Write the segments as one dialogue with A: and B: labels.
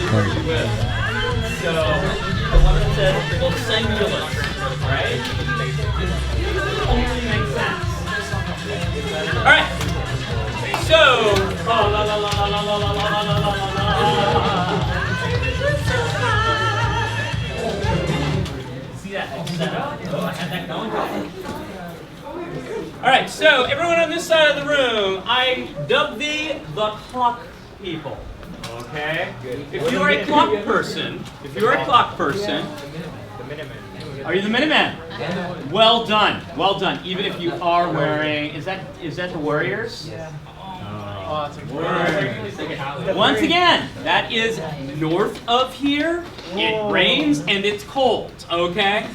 A: Good. So the one that says, well, singular, right? Only makes sense. All right. So, oh, la la la la la la la la la la la. See that setup? Oh, I had that going. All right. So everyone on this side of the room, I dub thee the clock people. Okay. If you are a clock person, are you the Minutemen? Well done, well done. Even if you are wearing, is that the Warriors? Yeah. Once again, that is north of here. It rains and it's cold. Okay.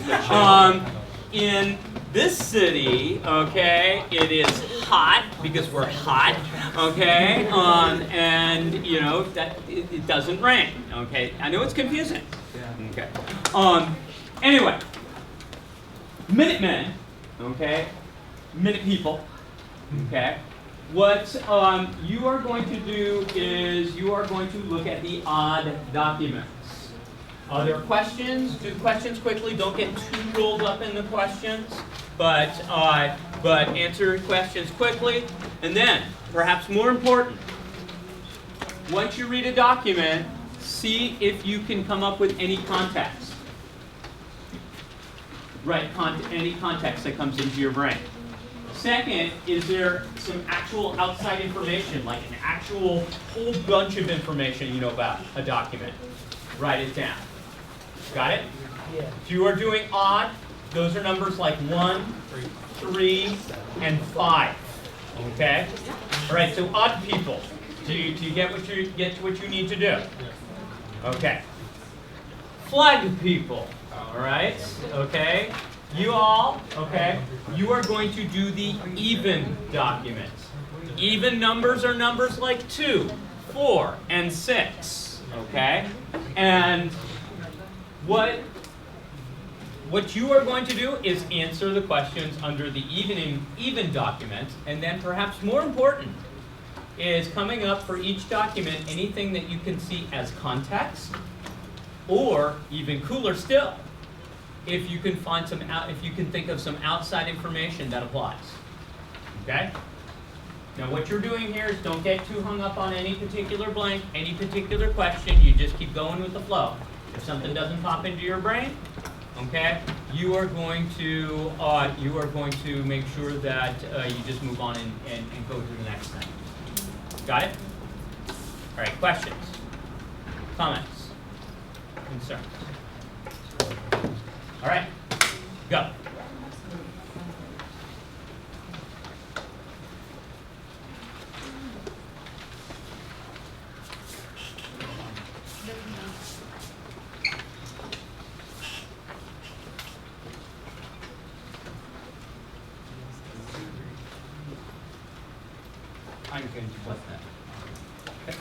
A: In this city, okay, it is hot because we're hot, okay, and you know that it doesn't rain, okay. I know it's confusing, okay. Anyway, Minutemen, okay, Minute people, okay. What you are going to do is you are going to look at the odd documents. There are questions. Do questions quickly. Don't get too rolled up in the questions, but answer questions quickly. And then, perhaps more important, once you read a document, see if you can come up with any context. Right, any context that comes into your brain. Second, is there some actual outside information, like an actual whole bunch of information you know about a document? Write it down. Got it? Yeah. If you are doing odd, those are numbers like 1, 3, and 5. Okay? All right, so odd people. Do you get what you need to do? Okay. Flag people. All right? Okay? You all, okay? You are going to do the even document. Even numbers are numbers like 2, 4, and 6. Okay? And what you are going to do is answer the questions under the even document, and then perhaps more important is coming up for each document anything that you can see as context, or even cooler still, if you can think of some outside information that applies. Okay? Now what you're doing here is don't get too hung up on any particular blank, any particular question. You just keep going with the flow. If something doesn't pop into your brain, okay, you are going to make sure that you just move on and go to the next thing. Got it? All right, questions, comments, concerns. All right, go. I'm going to what's that? Okay.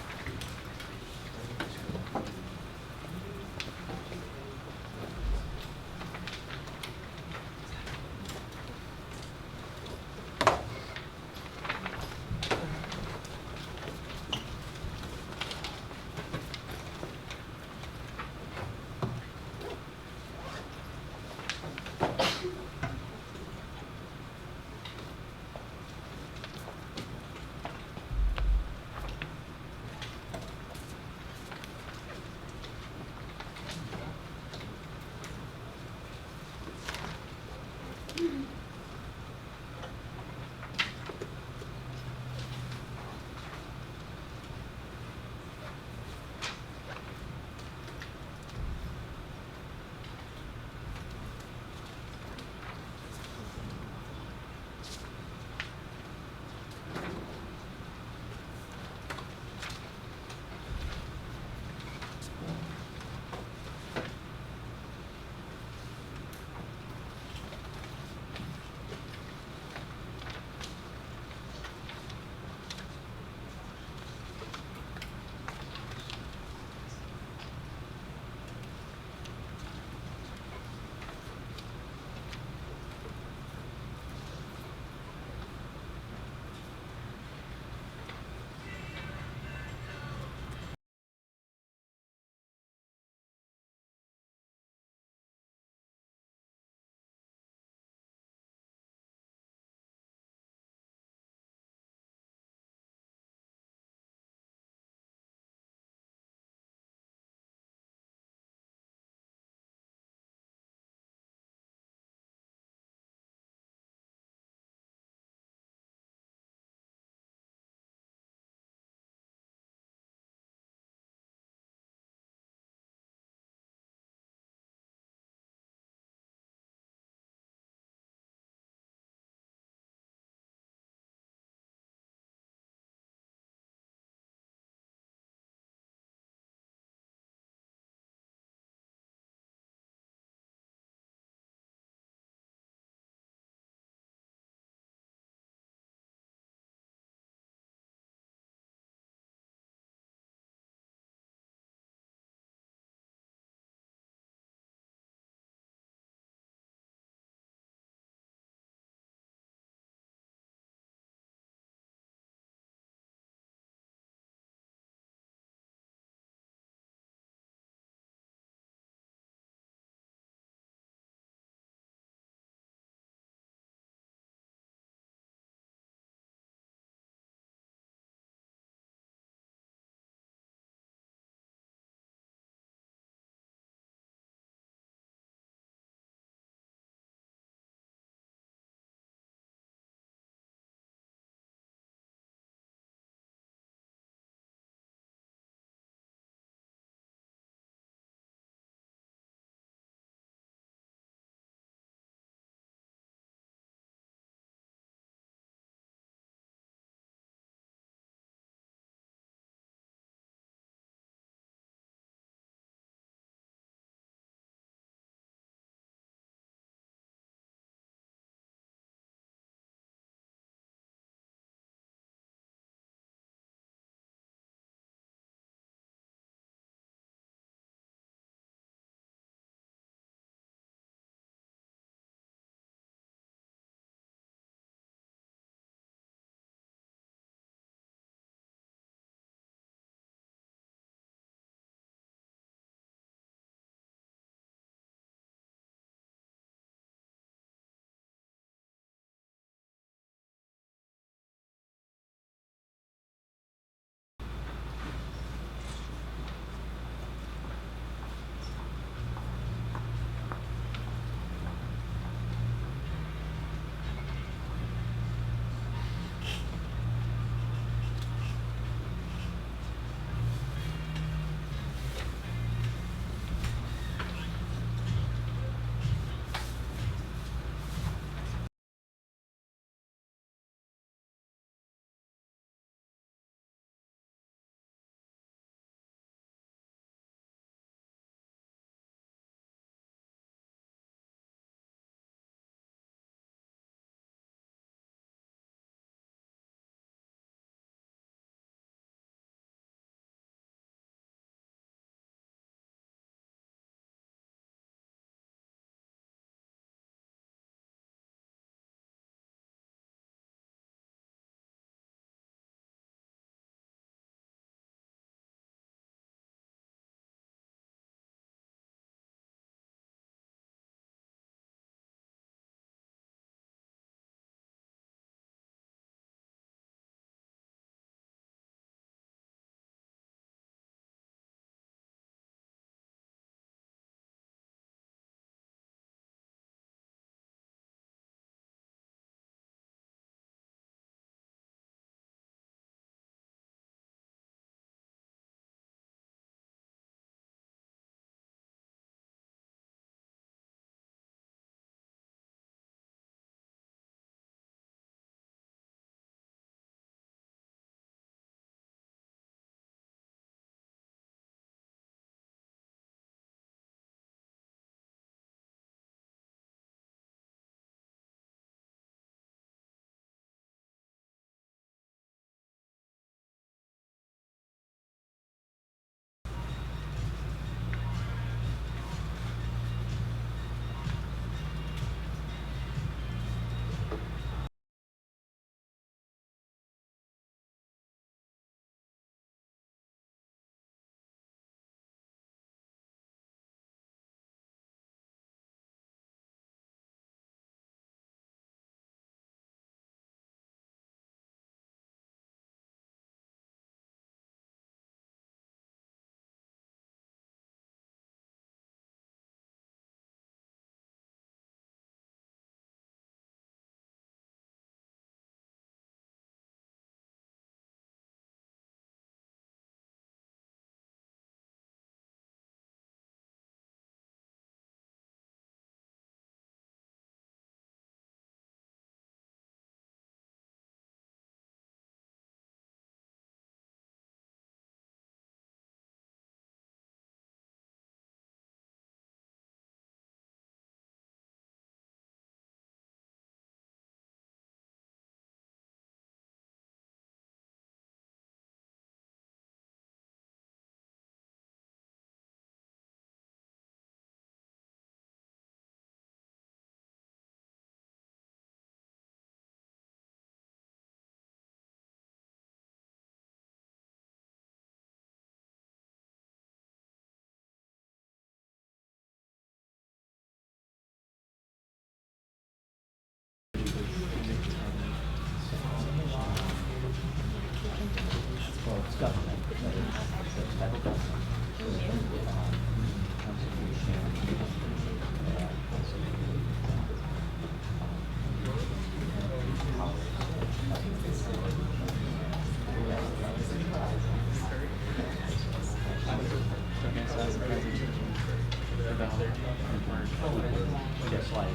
B: Just like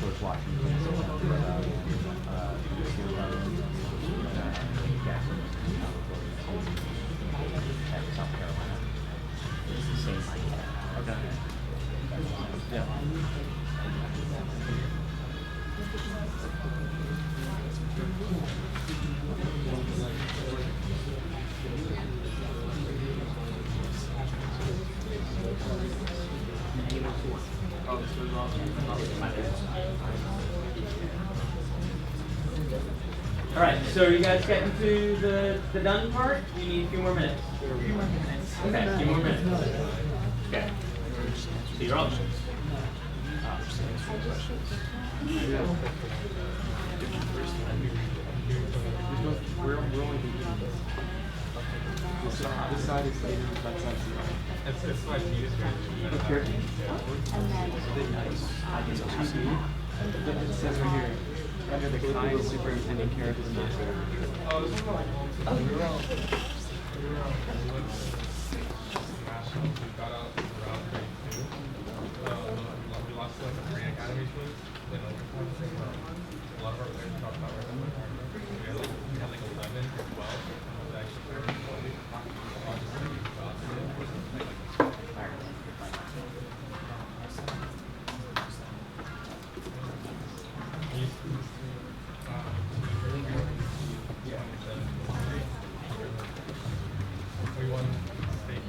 B: George Washington, South Carolina. It's the same idea.
C: Okay. Yeah. Oh, this was
A: All right, so are you guys getting to the done part? You need a few more minutes. Okay, a few more minutes. Okay. So your options.
C: We're only this side is later, that side's zero. It's like you It says right here, under the kind superintendent care of the master.
D: We lost like a Korean Academy team. Then a lot of our players dropped out right away. We had like 11 or 12. And was actually we won state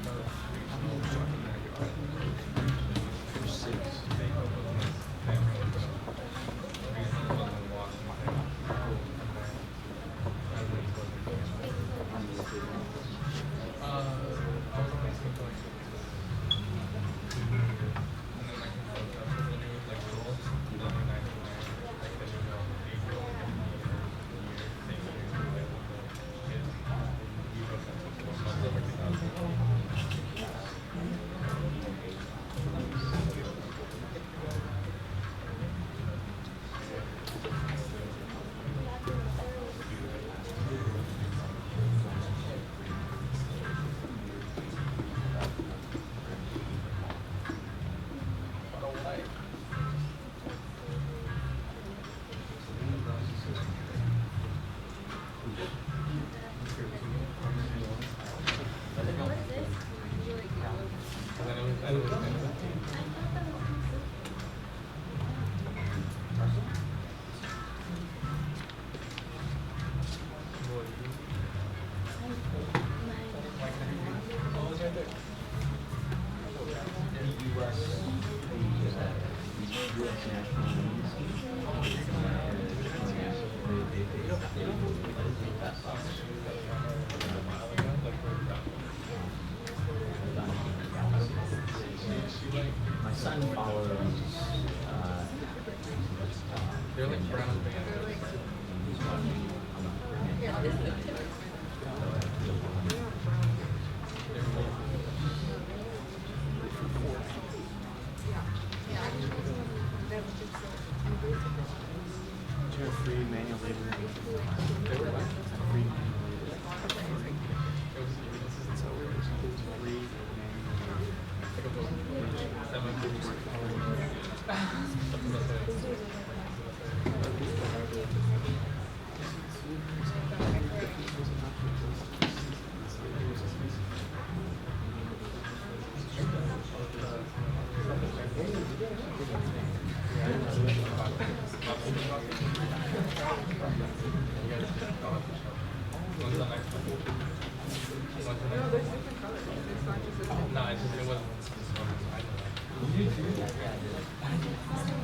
B: My son follows.
D: They're like brown bands.
C: Do you have free manual labor?
D: They were like
C: Free manual labor. This isn't so weird. It's free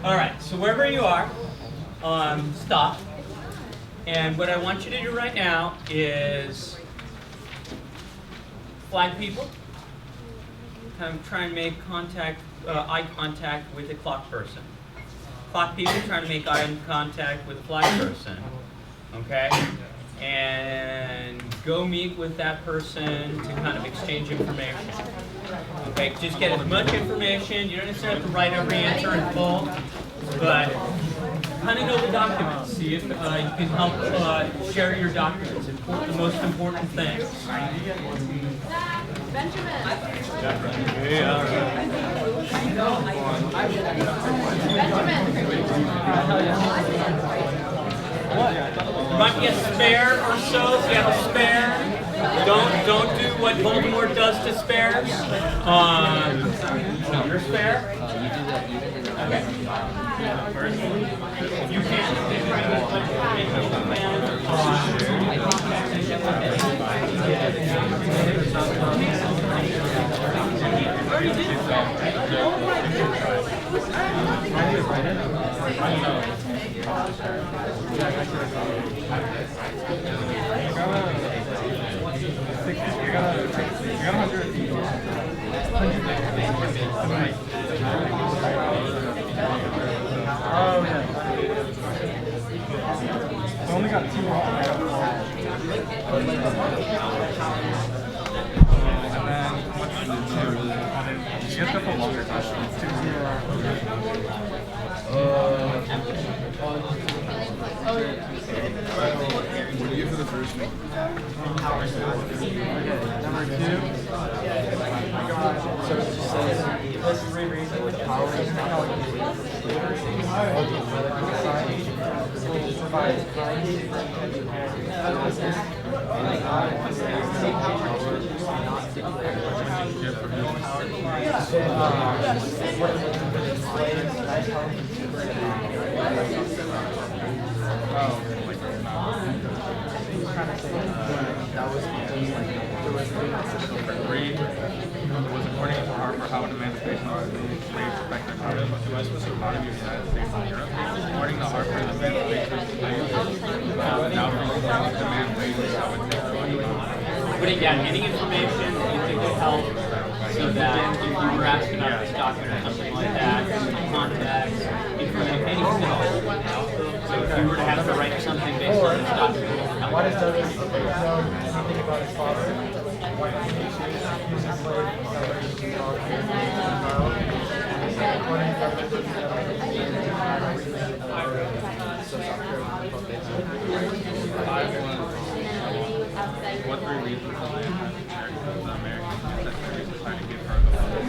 A: All right, so wherever you are, stop. And what I want you to do right now is flag people. Kind of try and make eye contact with the clock person. Clock people trying to make eye contact with the flag person. Okay? And go meet with that person to kind of exchange information. Okay, just get as much information. You don't necessarily have to write every answer in full, but kind of know the documents. See if you can help share your documents. The most important things. Might be a spare or so. If you have a spare, don't do what Voldemort does to spares. Your spare. Okay. You
C: Oh, yeah. I only got 2 wrong. And then, what's the 2? You guys got the longer question. 2-0.
E: What do you get for the first one?
C: Number 2. So it just says, let's reread the powers and was according to Harper how an emancipation of slaves affected how the U.S. economy of the United States and Europe. According to Harper, the emancipation of slaves now brings about demand wages how it takes on.
A: putting down any information that you think would help, so that if you were asked about this document or something like that, context, information, anything at all. So if you were to have to write something based on this document, what would help?
C: Why does Douglas know anything about his father? Why did he choose his slave instead of his child? According to
D: What 3 reasons the American ancestry decided to give her the land?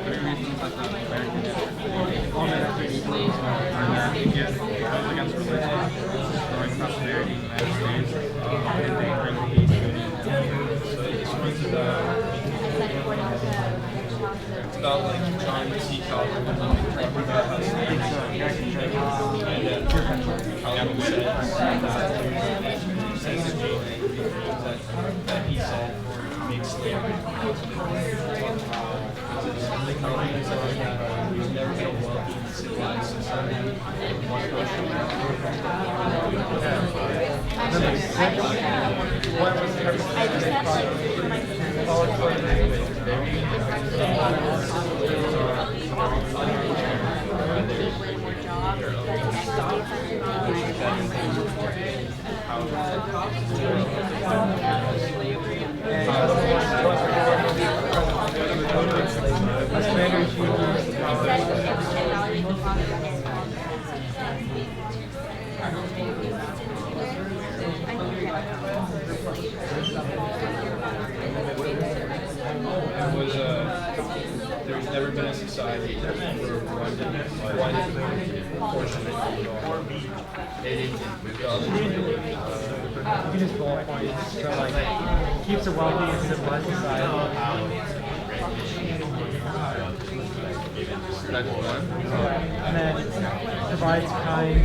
D: 3 reasons that the American ancestry are that it goes against religion, destroying prosperity in the United States, endangering the Union. So this one's it's about like trying to seek out how that he solved for make slavery he's never been a wealthy civilized society.
C: what was the purpose
D: there's never been a society where one portion of it all.
C: You just bullet points, so like keeps a wealthy and civilized society.
D: That's one.
C: And then provides kind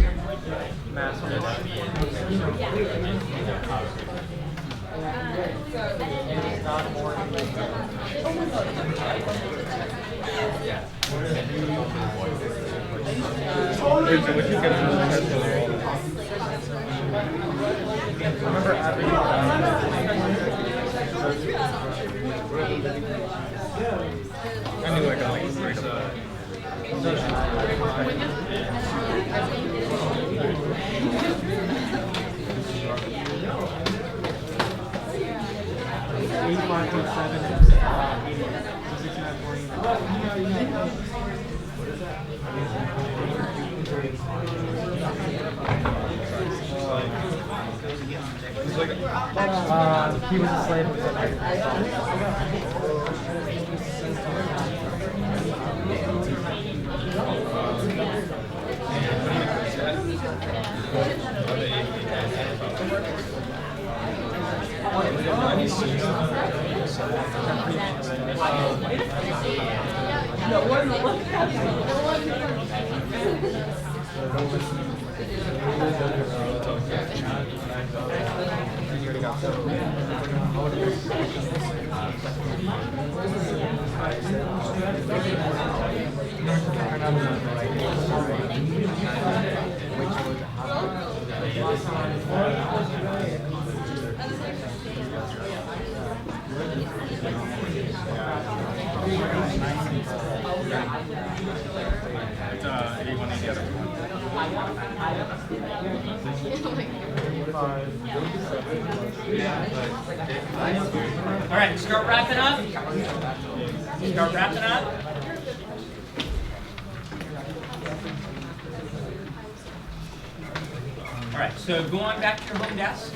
C: masters. And it's not more remember at
D: I mean, like a link break
C: he was a slave with the It's 8180 other one.
A: All right, start wrapping up. Start wrapping up. All right, so go on back to your home desk.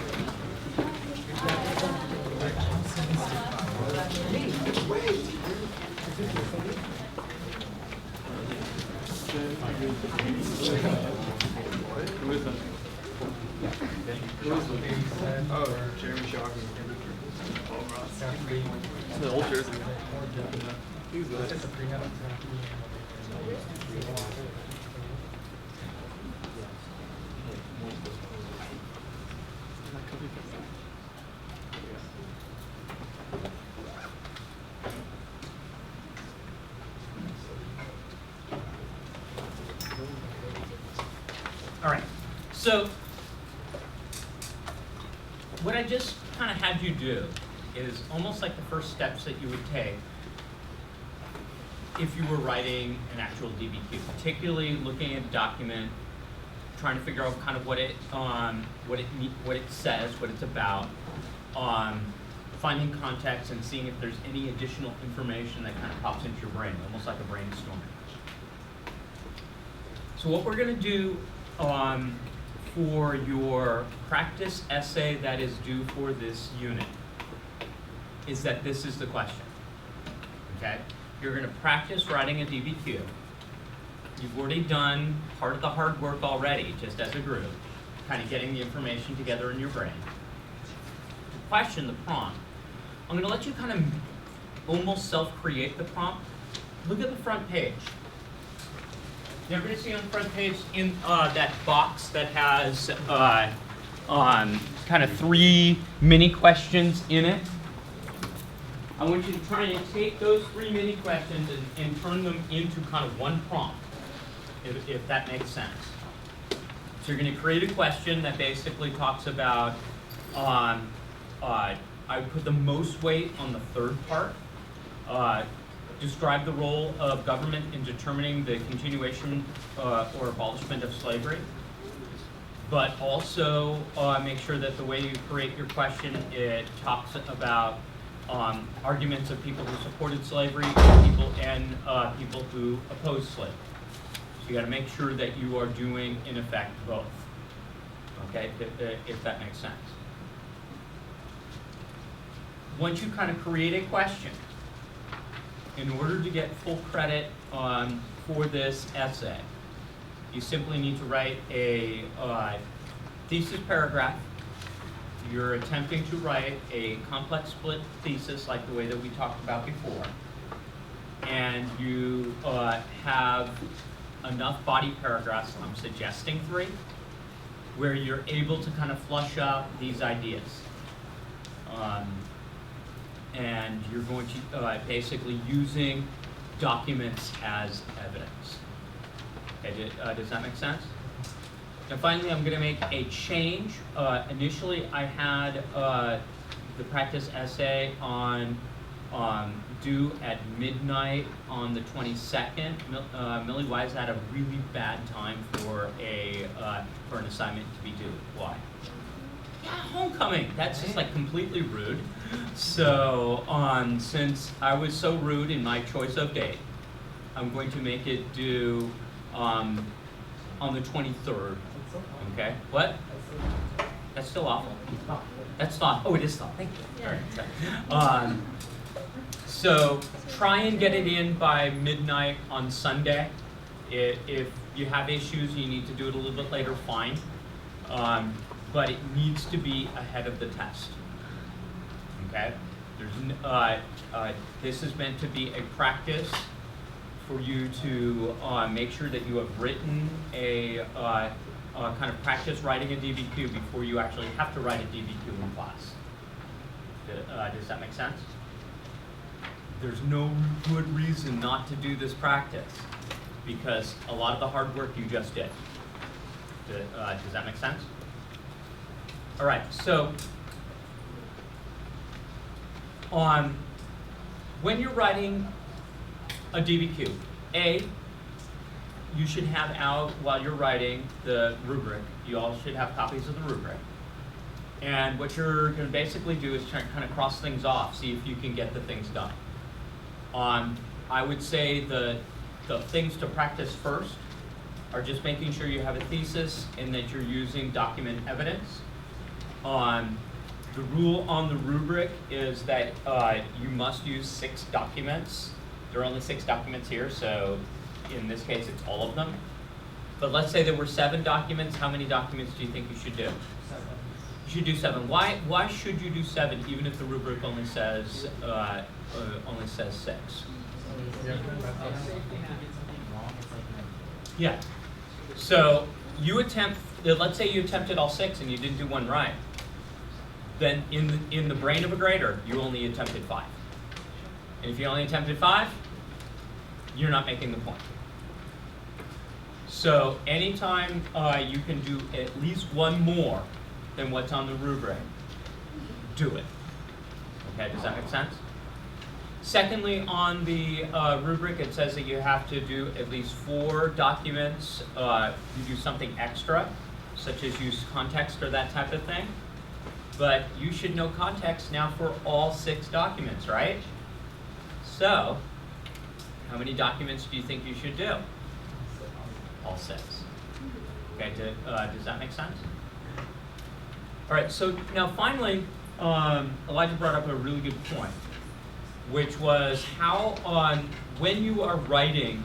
C: Oh, Jeremy Shaw. The old jersey. He's good.
A: All right, so what I just kind of had you do is almost like the first steps that you would take if you were writing an actual DBQ, particularly looking at a document, trying to figure out kind of what it says, what it's about, finding context and seeing if there's any additional information that kind of pops into your brain, almost like a brainstorming. So what we're going to do for your practice essay that is due for this unit is that this is the question, okay? You're going to practice writing a DBQ. You've already done part of the hard work already, just as a group, kind of getting the information together in your brain. The question, the prompt, I'm going to let you kind of almost self-create the prompt. Look at the front page. You ever see on the front page in that box that has kind of 3 mini questions in it? I want you to try and take those 3 mini questions and turn them into kind of one prompt, if that makes sense. So you're going to create a question that basically talks about, I would put the most weight on the third part. Describe the role of government in determining the continuation or abolishment of slavery. But also make sure that the way you create your question, it talks about arguments of people who supported slavery and people who opposed slavery. So you got to make sure that you are doing, in effect, both. Okay, if that makes sense. Once you kind of create a question, in order to get full credit for this essay, you simply need to write a thesis paragraph. You're attempting to write a complex split thesis like the way that we talked about before. And you have enough body paragraphs, I'm suggesting 3, where you're able to kind of flush out these ideas. And you're going to basically using documents as evidence. Okay, does that make sense? And finally, I'm going to make a change. Initially, I had the practice essay on due at midnight on the 22nd. Millie Wise had a really bad time for an assignment to be due. Why? Yeah, homecoming. That's just like completely rude. So since I was so rude in my choice of date, I'm going to make it due on the 23rd. Okay? What? That's still awful. That's not. Oh, it is not. Thank you. All right. So try and get it in by midnight on Sunday. If you have issues, you need to do it a little bit later, fine. But it needs to be ahead of the test. Okay? This is meant to be a practice for you to make sure that you have written a kind of practice writing a DBQ before you actually have to write a DBQ in class. Does that make sense? There's no good reason not to do this practice because a lot of the hard work you just did. Does that make sense? All right, so when you're writing a DBQ, you should have out, while you're writing the rubric, you all should have copies of the rubric. And what you're going to basically do is try to kind of cross things off, see if you can get the things done. I would say the things to practice first are just making sure you have a thesis and that you're using document evidence. The rule on the rubric is that you must use 6 documents. There are only 6 documents here, so in this case it's all of them. But let's say there were 7 documents. How many documents do you think you should do? 7. You should do 7. Why should you do 7 even if the rubric only says 6? Yeah. So you attempt. Let's say you attempted all 6 and you didn't do one right. Then in the brain of a grader, you only attempted 5. And if you only attempted 5, you're not making the point. So anytime you can do at least one more than what's on the rubric, do it. Okay, does that make sense? Secondly, on the rubric, it says that you have to do at least 4 documents. You do something extra, such as use context or that type of thing. But you should know context now for all 6 documents, right? So, how many documents do you think you should do? All 6. Okay, does that make sense? All right, so now finally, Elijah brought up a really good point, which was how when you are writing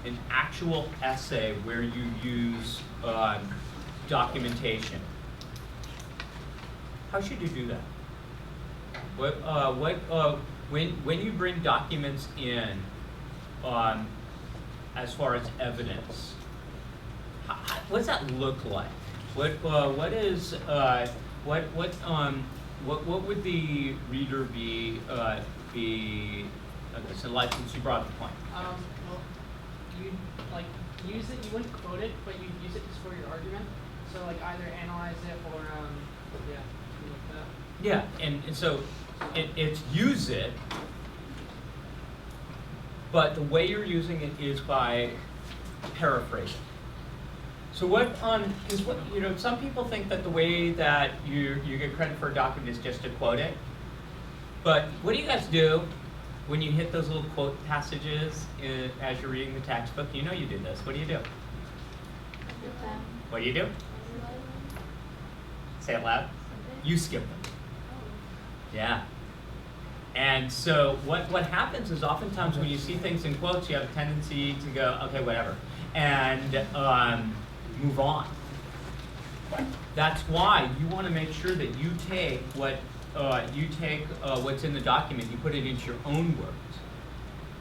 A: an actual essay where you use documentation, how should you do that? When you bring documents in, as far as evidence, what does that look like? What would the reader be? Okay, so like since you brought up the point.
E: Well, you'd like use it. You wouldn't quote it, but you'd use it just for your argument. So like either analyze it or yeah, something like that.
A: Yeah, and so it's use it, but the way you're using it is by paraphrasing. So what is what some people think that the way that you get credit for a document is just to quote it. But what do you guys do when you hit those little quote passages as you're reading the textbook? You know you do this. What do you do? What do you do? Say it loud. You skip them. Yeah. And so what happens is oftentimes when you see things in quotes, you have a tendency to go, okay, whatever, and move on. That's why you want to make sure that you take what's in the document, you put it into your own words.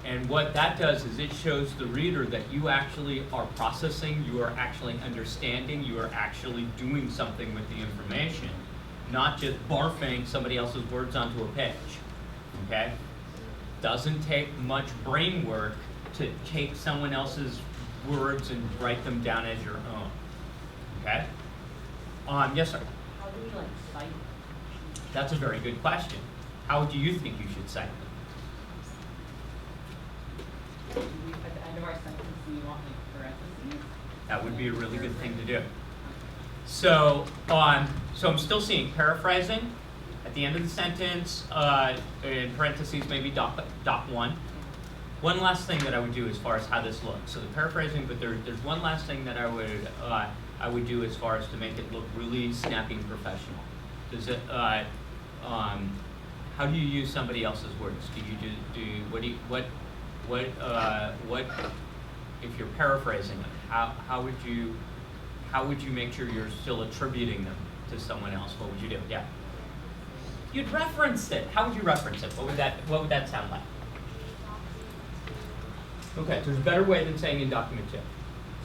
A: And what that does is it shows the reader that you actually are processing, you are actually understanding, you are actually doing something with the information, not just barfing somebody else's words onto a page. Okay? Doesn't take much brain work to take someone else's words and write them down as your own. Okay? Yes, sir?
F: How do we cite?
A: That's a very good question. How do you think you should cite them?
F: Do we, at the end of our sentence, do we want parentheses?
A: That would be a really good thing to do. So I'm still seeing paraphrasing at the end of the sentence, in parentheses maybe dot 1. One last thing that I would do as far as how this looks. So the paraphrasing, but there's one last thing that I would do as far as to make it look really snappy and professional. Does it? How do you use somebody else's words? What if you're paraphrasing it? How would you make sure you're still attributing them to someone else? What would you do? Yeah. You'd reference it. How would you reference it? What would that sound like? Okay, so there's a better way than saying in document 2.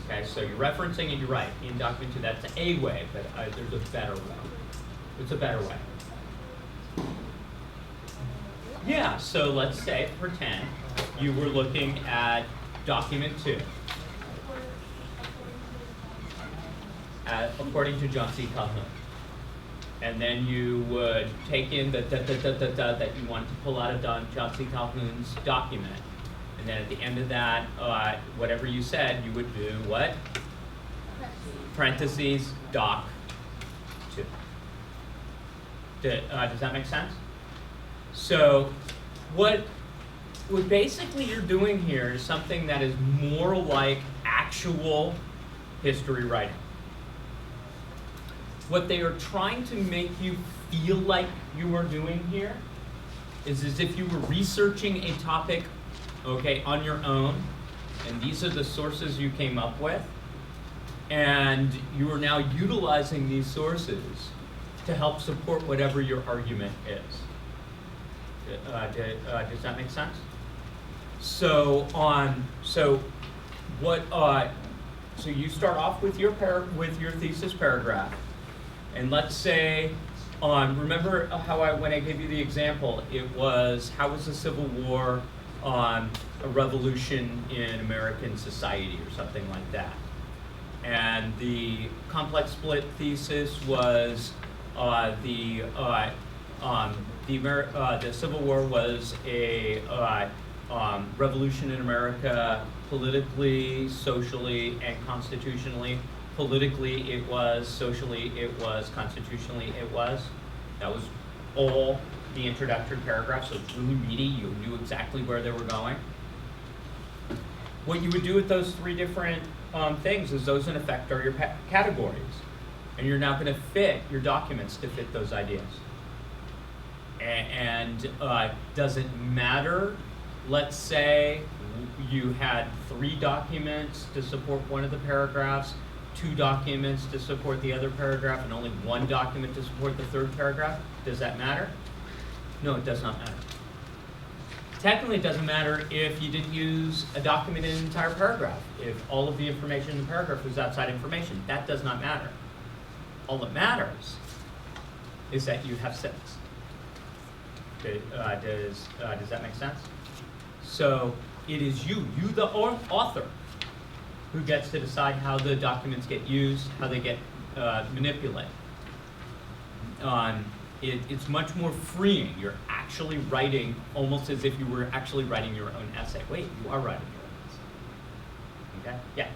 A: Okay, so you're referencing it, you're right. In document 2, that's a way, but there's a better way. It's a better way. Yeah, so let's say, pretend you were looking at document 2. According to John C. Calhoun. And then you would take in the that you want to pull out of John C. Calhoun's document. And then at the end of that, whatever you said, you would do what? Parentheses, doc 2. Does that make sense? So what basically you're doing here is something that is more like actual history writing. What they are trying to make you feel like you are doing here is as if you were researching a topic, okay, on your own, and these are the sources you came up with, and you are now utilizing these sources to help support whatever your argument is. Does that make sense? So you start off with your thesis paragraph, and let's say, remember how when I gave you the example, it was how was the Civil War a revolution in American society or something like that, and the complex split thesis was the Civil War was a revolution in America politically, socially, and constitutionally. Politically it was, socially it was, constitutionally it was. That was all the introductory paragraph, so it's really meaty, you knew exactly where they were going. What you would do with those 3 different things is those in effect are your categories. And you're now going to fit your documents to fit those ideas. And does it matter? Let's say you had 3 documents to support one of the paragraphs, 2 documents to support the other paragraph, and only 1 document to support the 3rd paragraph. Does that matter? No, it does not matter. Technically, it doesn't matter if you didn't use a document in an entire paragraph. If all of the information in the paragraph was outside information, that does not matter. All that matters is that you have 6. Does that make sense? So it is you the author, who gets to decide how the documents get used, how they get manipulated. It's much more freeing. You're actually writing almost as if you were actually writing your own essay. Wait, you are writing your own essay. Okay? Yeah.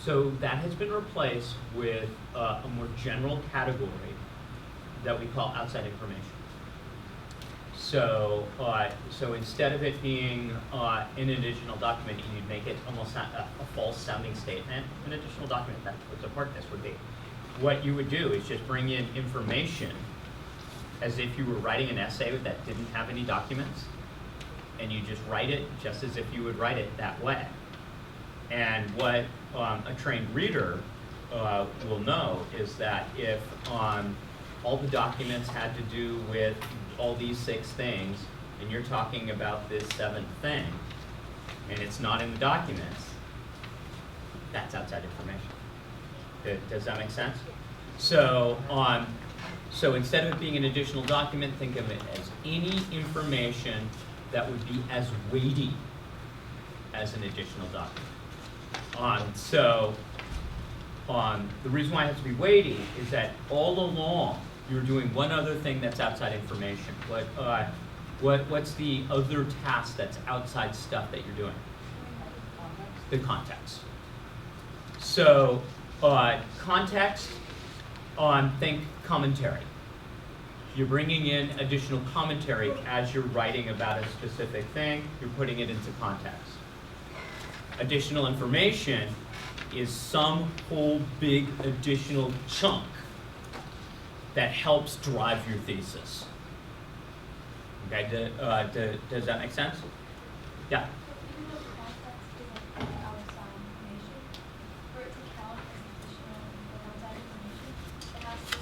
A: So that has been replaced with a more general category that we call outside information. So instead of it being an additional document, you'd make it almost a false sounding statement. An additional document, that's what the part of this would be. What you would do is just bring in information as if you were writing an essay that didn't have any documents, and you just write it just as if you would write it that way. And what a trained reader will know is that if all the documents had to do with all these 6 things, and you're talking about this 7th thing, and it's not in the documents, that's outside information. Does that make sense? So instead of it being an additional document, think of it as any information that would be as weighty as an additional document. The reason why it has to be weighty is that all along you're doing one other thing that's outside information. What's the other task that's outside stuff that you're doing? The context. So context, think commentary. You're bringing in additional commentary as you're writing about a specific thing. You're putting it into context. Additional information is some whole big additional chunk that helps drive your thesis. Okay, does that make sense? Yeah.
G: For it to count as additional or outside information, it has to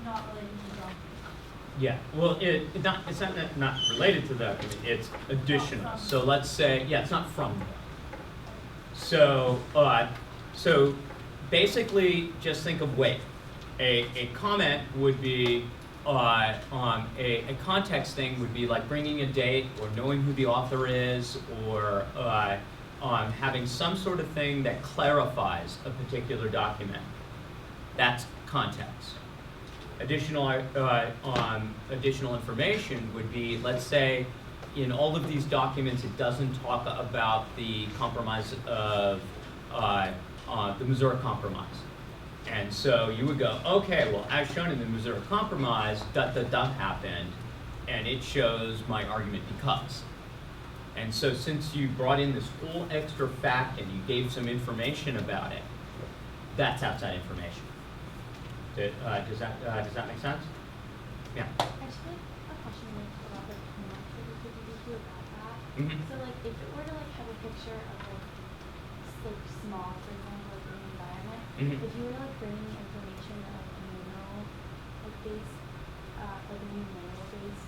G: not related to the document.
A: Yeah, well, it's not related to the document, it's additional. So let's say, yeah, it's not from them. So basically, just think of weight. A comment would be, a context thing would be like bringing a date or knowing who the author is or having some sort of thing that clarifies a particular document. That's context. Additional information would be, let's say, in all of these documents, it doesn't talk about the compromise of the Missouri Compromise. And so you would go, okay, well, as shown in the Missouri Compromise, happened, and it shows my argument because. And so since you brought in this whole extra fact and you gave some information about it, that's outside information. Does that make sense? Yeah.
G: Actually, a question about the connection we could do about that.
A: Mhm.
G: So like if it were to like have a picture of like small, for example, like in the environment,
A: Mhm.
G: if you were to like bring in information that like a mineral like based like a new mineral based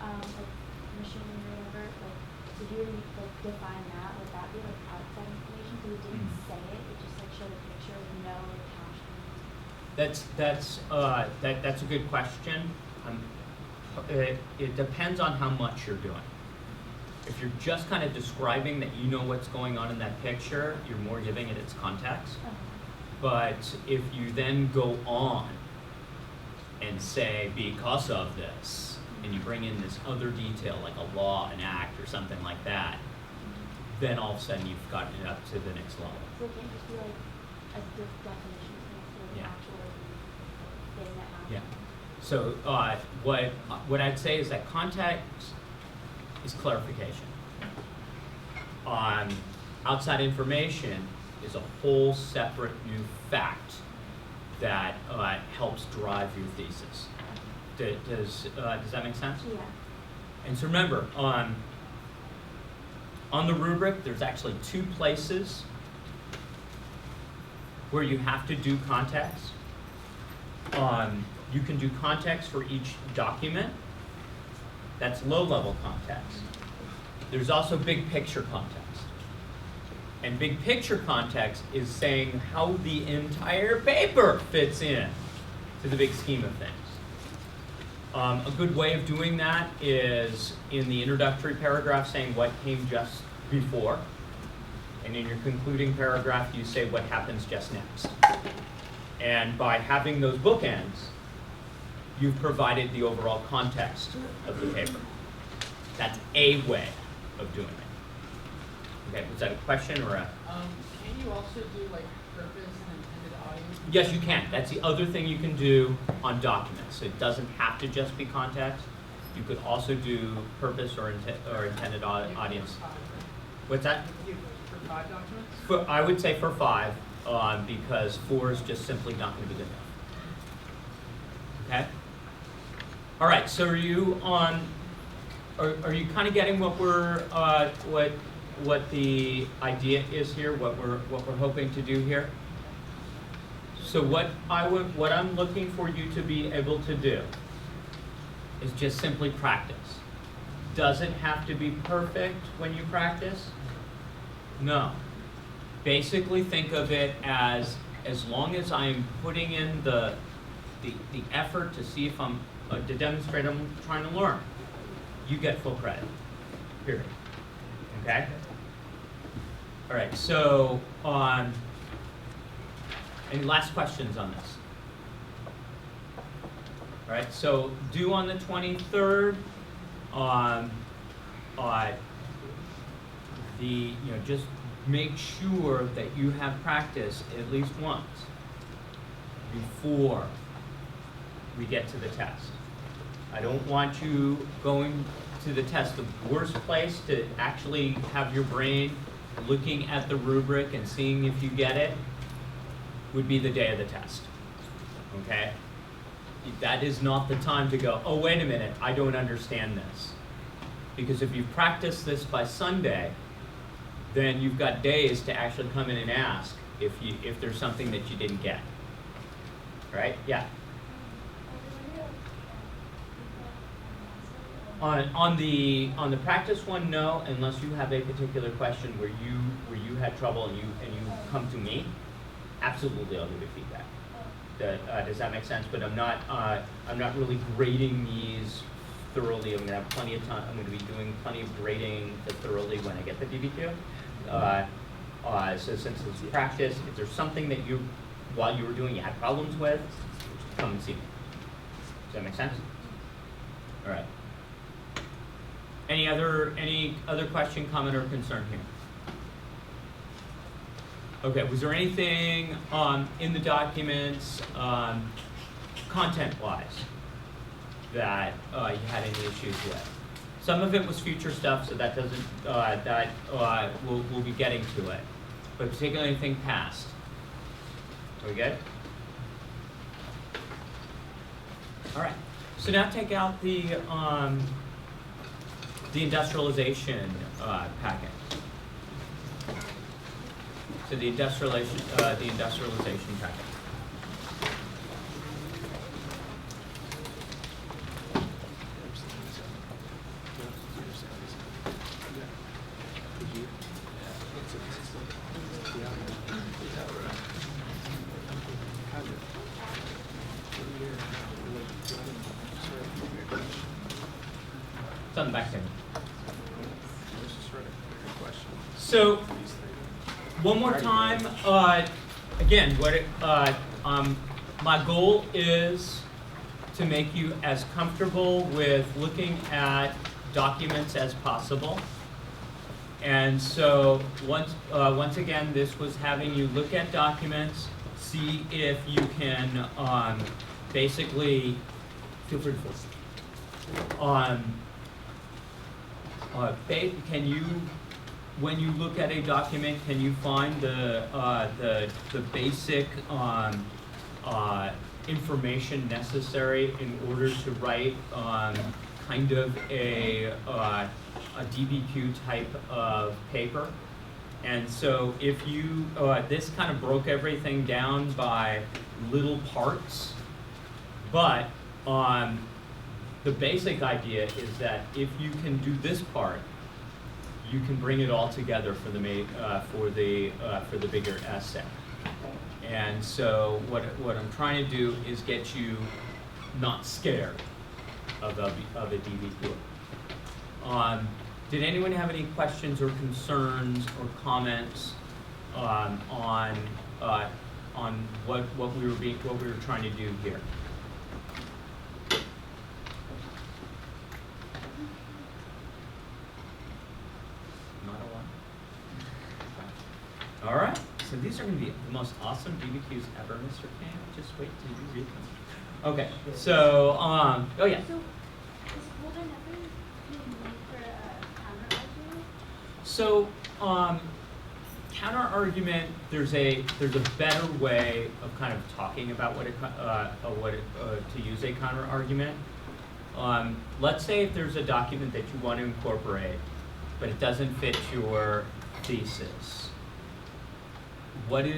G: like machine or whatever, like if you were to like define that, would that be like outside information? Because it didn't say it, it just like showed a picture with no attachment.
A: That's a good question. It depends on how much you're doing. If you're just kind of describing that you know what's going on in that picture, you're more giving it its context.
G: Okay.
A: But if you then go on and say, because of this, and you bring in this other detail like a law, an act, or something like that, then all of a sudden you've gotten it up to the next level.
G: So it can't just be like a definition next to the
A: Yeah.
G: actual thing that happened.
A: Yeah. So what I'd say is that context is clarification. Outside information is a whole separate new fact that helps drive your thesis. Does that make sense?
G: Yeah.
A: And so remember, on the rubric, there's actually 2 places where you have to do context. You can do context for each document. That's low-level context. There's also big picture context. And big picture context is saying how the entire paper fits in to the big scheme of things. A good way of doing that is in the introductory paragraph saying what came just before. And in your concluding paragraph, you say what happens just next. And by having those bookends, you've provided the overall context of the paper. That's a way of doing it. Okay, was that a question or a?
E: Can you also do like purpose and intended audience?
A: Yes, you can. That's the other thing you can do on documents. It doesn't have to just be context. You could also do purpose or intended audience. What's that?
E: For 5 documents?
A: I would say for 5, because 4 is just simply not going to be good enough. Okay. All right. So are you on? Are you kind of getting what we're what the idea is here? What we're hoping to do here? So what I'm looking for you to be able to do is just simply practice. Does it have to be perfect when you practice? No. Basically think of it as long as I'm putting in the effort to see if I'm to demonstrate I'm trying to learn, you get full credit. Period. Okay? All right, so any last questions on this? All right, so due on the 23rd, just make sure that you have practice at least once before we get to the test. I don't want you going to the test. The worst place to actually have your brain looking at the rubric and seeing if you get it would be the day of the test. Okay? That is not the time to go, oh, wait a minute, I don't understand this. Because if you practice this by Sunday, then you've got days to actually come in and ask if there's something that you didn't get. Right? Yeah?
G: I
A: On the practice one, no, unless you have a particular question where you had trouble and you come to me, absolutely I'll give you feedback. Does that make sense? But I'm not really grading these thoroughly. I'm gonna have plenty of time. I'm gonna be doing plenty of grading thoroughly when I get the DBQ. So since it's practice, if there's something that while you were doing, you had problems with, come and see me. Does that make sense? All right. Any other question, comment, or concern here? Okay, was there anything in the documents, content-wise, that you had any issues with? Some of it was future stuff, so that doesn't, we'll be getting to it. But particularly anything past. Are we good? All right. So now take out the industrialization packet. So the industrialization packet. It's on the back table. So, one more time, again, my goal is to make you as comfortable with looking at documents as possible. And so, once again, this was having you look at documents, see if you can basically, feel free to force. Can you, when you look at a document, can you find the basic information necessary in order to write kind of a DBQ type of paper? And so if you, this kind of broke everything down by little parts, but the basic idea is that if you can do this part, you can bring it all together for the bigger essay. And so what I'm trying to do is get you not scared of a DBQ. Did anyone have any questions or concerns or comments on what we were trying to do here? All right, so these are going to be the most awesome DBQs ever, Mr. Kane. Just wait till you read them. Okay, so, oh yeah.
G: So, will there never be a need for a counter-argument?
A: So, counter-argument, there's a better way of kind of talking about to use a counter-argument. Let's say if there's a document that you want to incorporate, but it doesn't fit your thesis. What's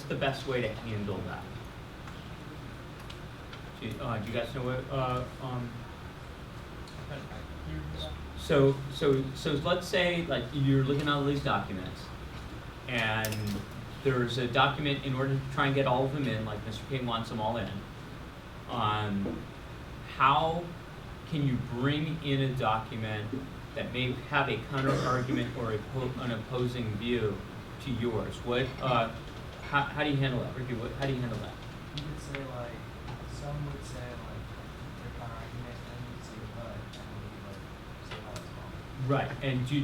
A: the best way to handle that? Do you guys know what? So let's say like you're looking at all these documents, and there's a document in order to try and get all of them in, like Mr. King wants them all in. How can you bring in a document that may have a counter argument or an opposing view to yours? How do you handle that? Ricky, how do you handle that?
H: You would say like, some would say like, their counter argument, and you would say but, and then you would say how it's wrong.
A: Right, and do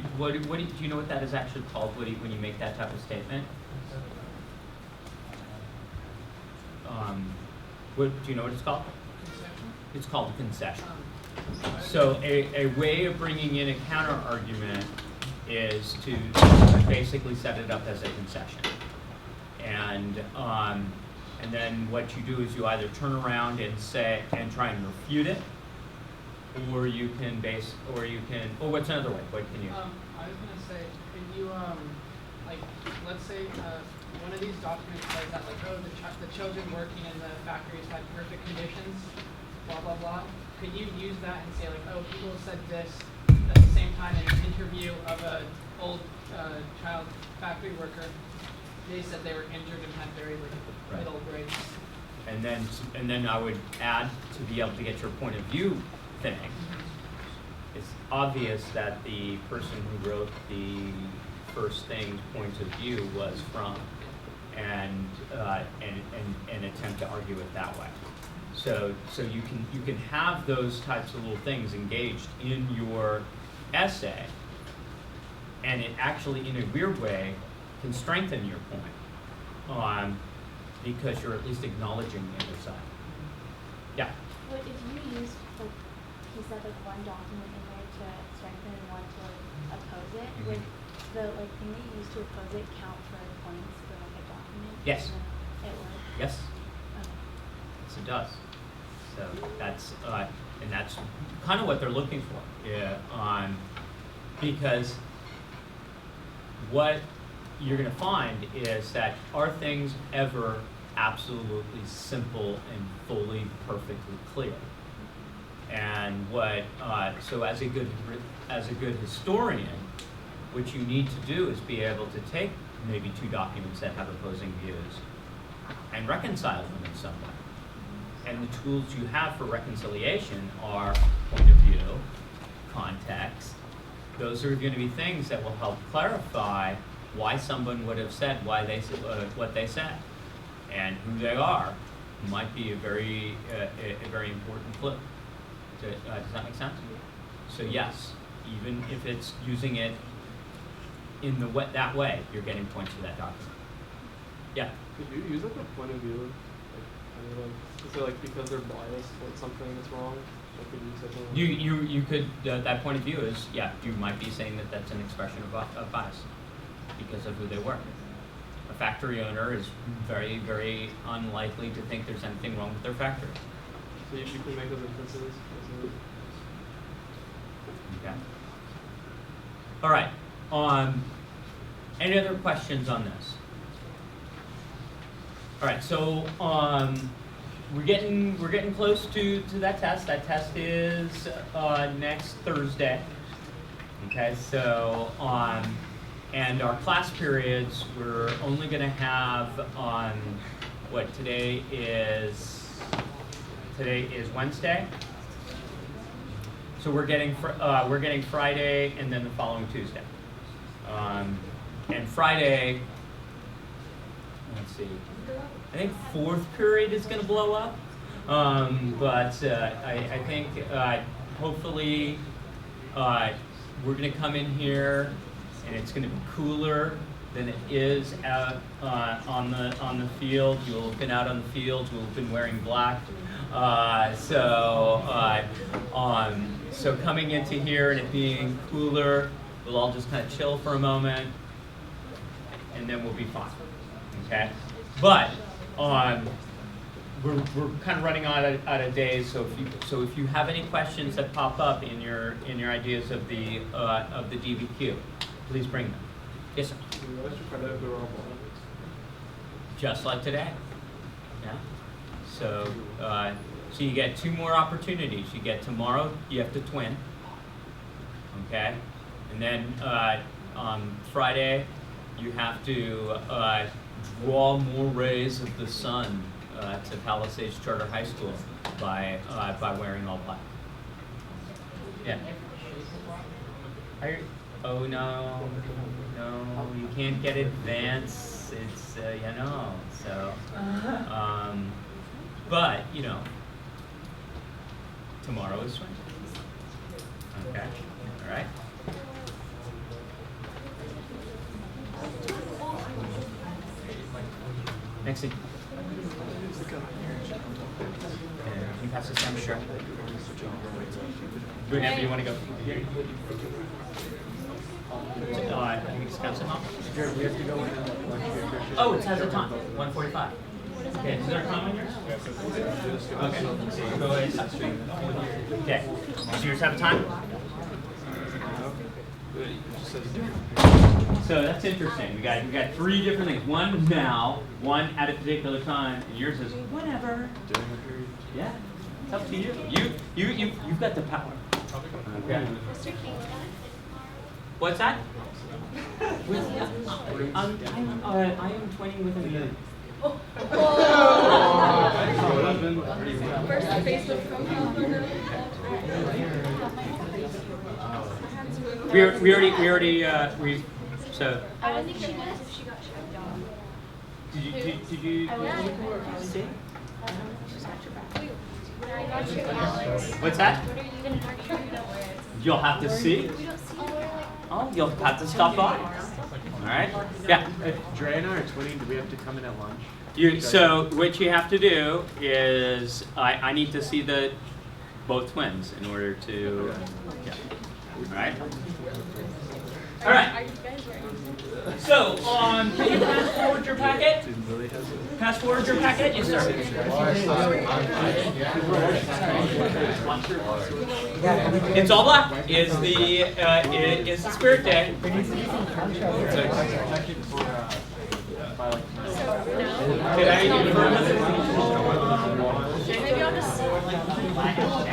A: you know what that is actually called when you make that type of statement? Do you know what it's called?
E: Concession?
A: It's called a concession. So a way of bringing in a counter argument is to basically set it up as a concession. And then what you do is you either turn around and try and refute it, or you can or what's another way? What can you?
E: I was gonna say, can you like, let's say one of these documents says that like, oh, the children working in the factories had perfect conditions, blah blah blah. could you use that and say like, oh, people said this at the same time in an interview of a old child factory worker? They said they were injured and had very like
A: Right.
E: middle grades.
A: And then I would add, to be able to get your point of view thing, it's obvious that the person who wrote the first thing's point of view was from, and attempt to argue it that way. So you can have those types of little things engaged in your essay, and it actually, in a weird way, can strengthen your point, because you're at least acknowledging the other side. Yeah.
G: But if you use, like, he said, like, one document in there to strengthen and one to, like, oppose it, would the, like, thing that you use to oppose it count for points for, like, a document?
A: Yes.
G: It would?
A: Yes.
G: Okay.
A: Yes, it does. So that's and that's kind of what they're looking for. Yeah. Because what you're going to find is that are things ever absolutely simple and fully perfectly clear? And what so as a good historian, what you need to do is be able to take maybe two documents that have opposing views and reconcile them in some way. And the tools you have for reconciliation are point of view, context. Those are going to be things that will help clarify why someone would have said why they said what they said, and who they are might be a very important clue. Does that make sense? So yes, even if it's using it in that way, you're getting points for that document. Yeah.
D: Could you use like a point of view, like kind of like, so like because they're biased towards something that's wrong, like could you say something?
A: You could that point of view is, yeah, you might be saying that that's an expression of bias because of who they were. A factory owner is very, very unlikely to think there's anything wrong with their factory.
D: So you can make those inferences.
A: Okay. All right. Any other questions on this? All right. So we're getting close to that test. That test is next Thursday. Okay. So and our class periods we're only going to have on what today is Wednesday. So we're getting Friday and then the following Tuesday. And Friday, let's see, I think fourth period is going to blow up. But I think hopefully we're going to come in here and it's going to be cooler than it is out on the field. You'll have been out on the field. You'll have been wearing black. So coming into here and it being cooler, we'll all just kind of chill for a moment, and then we'll be fine. Okay, but we're kind of running out of days. So if you have any questions that pop up in your ideas of the DBQ, please bring them. Yes, sir. Just like today. Yeah. So you get two more opportunities. You get tomorrow, you have to twin. Okay? And then on Friday, you have to draw more rays of the sun to Palisades Charter High School by wearing all black. Yeah. Oh no, you can't get advance. It's so. But tomorrow is swing. Okay. All right. Next thing. Can you pass this down? Sure. Whenever you want to go. Can we discuss it now?
D: Jared, we have to go in.
A: Oh, it has a time. 1:45. Okay, is there a time on yours? Okay. Go ahead. Okay. Does yours have a time? So that's interesting. We got three different things. One now, one at a particular time, and yours is whenever. Yeah. It's up to you. You've got the power. Okay. What's that? I am 20 with a minute.
I: First Facebook profile.
A: So.
G: I don't think she knows if she got shut down.
A: Did you? See? What's that?
G: What are you gonna do?
A: You'll have to see.
G: We don't see
A: Oh, you'll have to stop by. All right. Yeah.
B: If Dre and I are twinning, do we have to come in at lunch?
A: So what you have to do is I need to see both twins in order to. Yeah. All right. All right. So, can you pass forward your packet? Pass forward your packet? Yes, sir. It's all black. Is the Spirit Day. Did I confirm this?
G: Maybe I'll just. I can't help.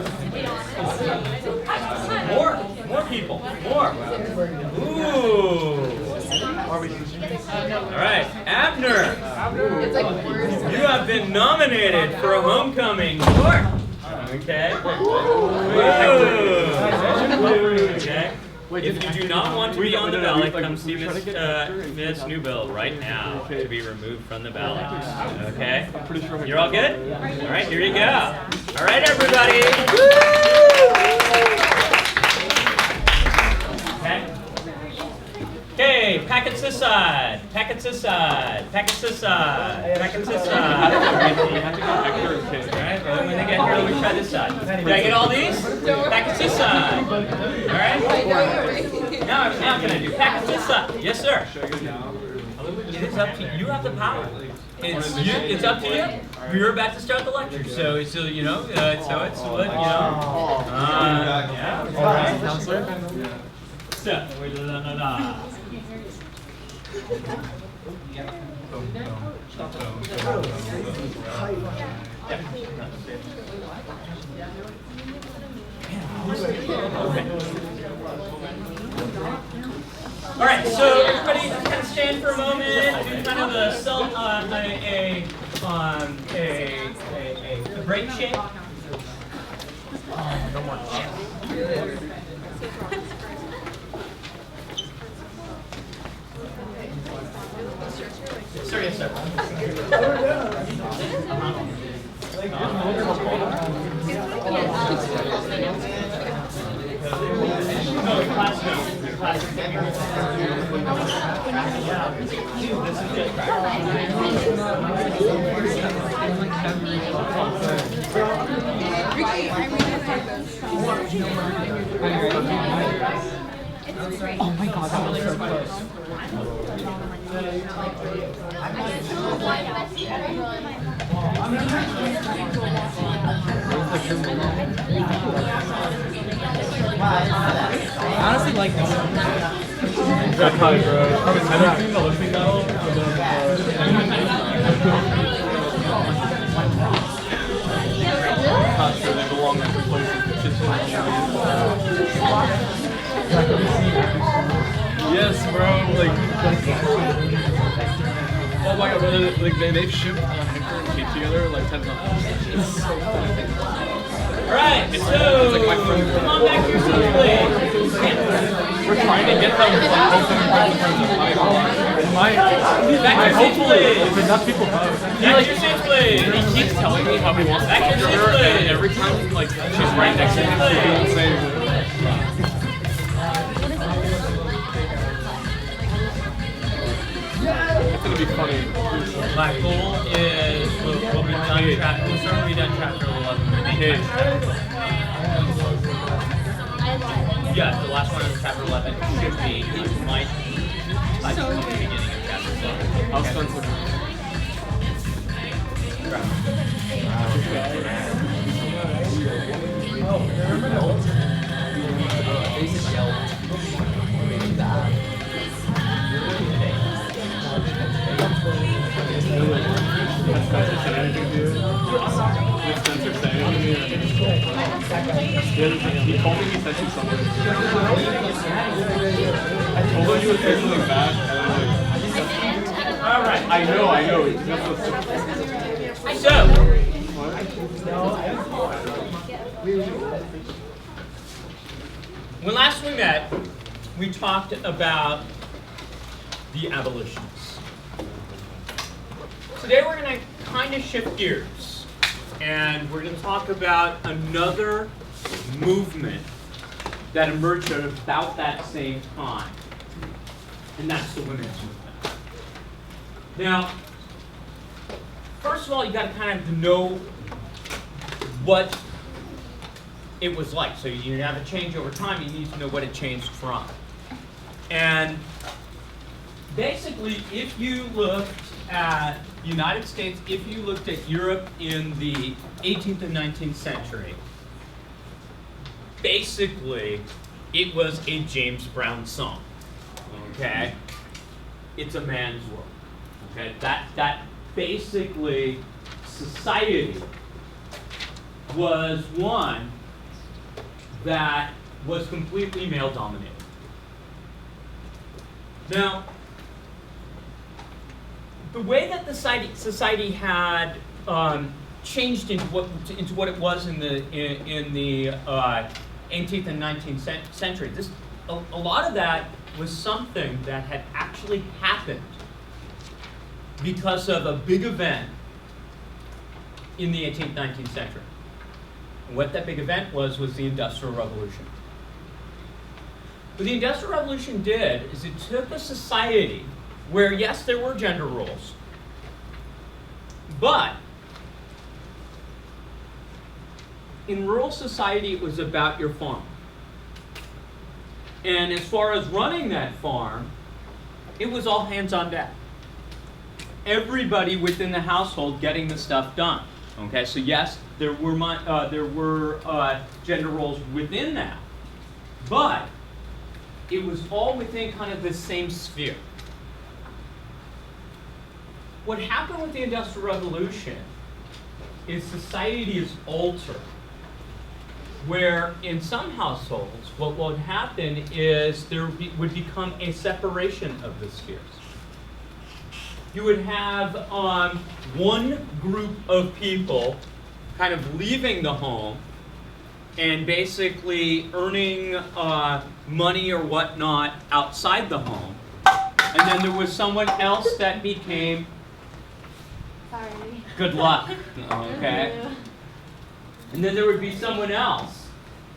G: To be honest.
A: More people. More. Ooh. All right, Abner.
I: It's like worse.
A: You have been nominated for a homecoming short. Okay. Ooh. Okay. If you do not want to be on the ballot, come see Miss Newbill right now to be removed from the ballot. Okay? You're all good? All right, here you go. All right, everybody. Okay. Okay, packets this side, packets this side, packets this side, packets this side. All right, well, when they get here, let me try this side. Did I get all these? Packets this side. All right? Now can I do packets this side? Yes, sir. It is up to you. You have the power. It's up to you. We're about to start the lecture, so it's you know, so it's what you know. Yeah. All right, counselor. So all right, so everybody kind of stand for a moment, do kind of a break shake. No more. Sir, yes, sir. No, class no. Class this is good.
F: Oh my god, that was so close. I honestly like this one.
D: That's high, bro. Have you seen the lip sync battle? Not sure they belong in different places. It's just yes, bro. Like, oh my god, bro. Like they've shipped Hector and Kate together like 10 times. It's so funny.
A: Alright, so
D: like my friend.
A: come on back to your seat, please.
D: We're trying to get them open
A: Back to your seats, please.
D: if enough people vote.
A: Back to your seats, please.
D: He keeps telling me how he wants to
A: Back
D: talk
A: to
D: to
A: your
D: her,
A: seats,
D: and
A: please.
D: every time like she's right next to me, he doesn't say anything. It's gonna be funny.
A: My goal is we'll be done chapter 11.
D: Okay.
A: Yeah, the last one in chapter 11 should be, it might be by the beginning of chapter 12.
D: I'll start with
A: anything to you? Did Spencer say anything to you? He told me he sent you something. I told him you would say something bad, and I'm like, all right, I know. So, when last we met, we talked about the abolitionists. Today we're going to kind of shift gears, and we're going to talk about another movement that emerged at about that same time, and that's the women's movement. Now, first of all, you got to kind of know what it was like. So you have a change over time, you need to know what it changed from. And basically, if you looked at the United States, if you looked at Europe in the 18th and 19th century, basically, it was a James Brown song, okay? It's a man's world, okay? That basically, society was one that was completely male-dominated. Now, the way that the society had changed into what it was in the 18th and 19th century, a lot of that was something that had actually happened because of a big event in the 18th, 19th century. And what that big event was the Industrial Revolution. What the Industrial Revolution did is it took a society where, yes, there were gender roles, but in rural society, it was about your farm. And as far as running that farm, it was all hands on deck. Everybody within the household getting the stuff done. Okay, so yes, there were gender roles within that, but it was all within kind of the same sphere. What happened with the Industrial Revolution is society is altered, where in some households, what would happen is there would become a separation of the spheres. You would have one group of people kind of leaving the home and basically earning money or whatnot outside the home. And then there was someone else that became,
G: Sorry.
A: good luck, okay? And then there would be someone else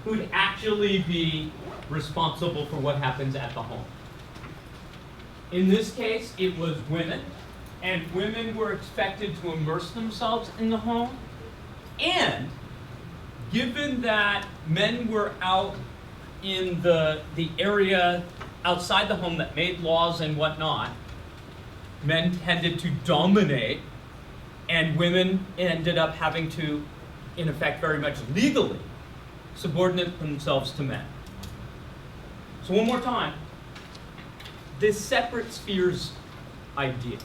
A: who would actually be responsible for what happens at the home. In this case, it was women, and women were expected to immerse themselves in the home. And given that men were out in the area outside the home that made laws and whatnot, men tended to dominate, and women ended up having to, in effect, very much legally, subordinate themselves to men. So one more time, this separate spheres idea.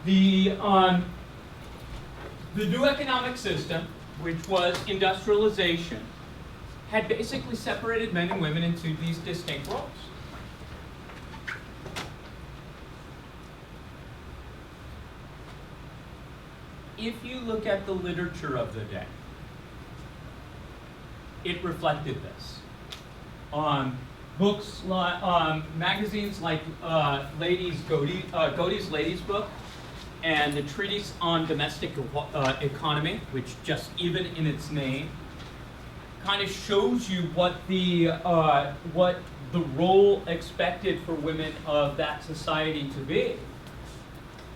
A: The new economic system, which was industrialization, had basically separated men and women into these distinct roles. If you look at the literature of the day, it reflected this. Books, magazines like Godey's Ladies Book, and the Treatise on Domestic Economy, which just even in its name, kind of shows you what the role expected for women of that society to be,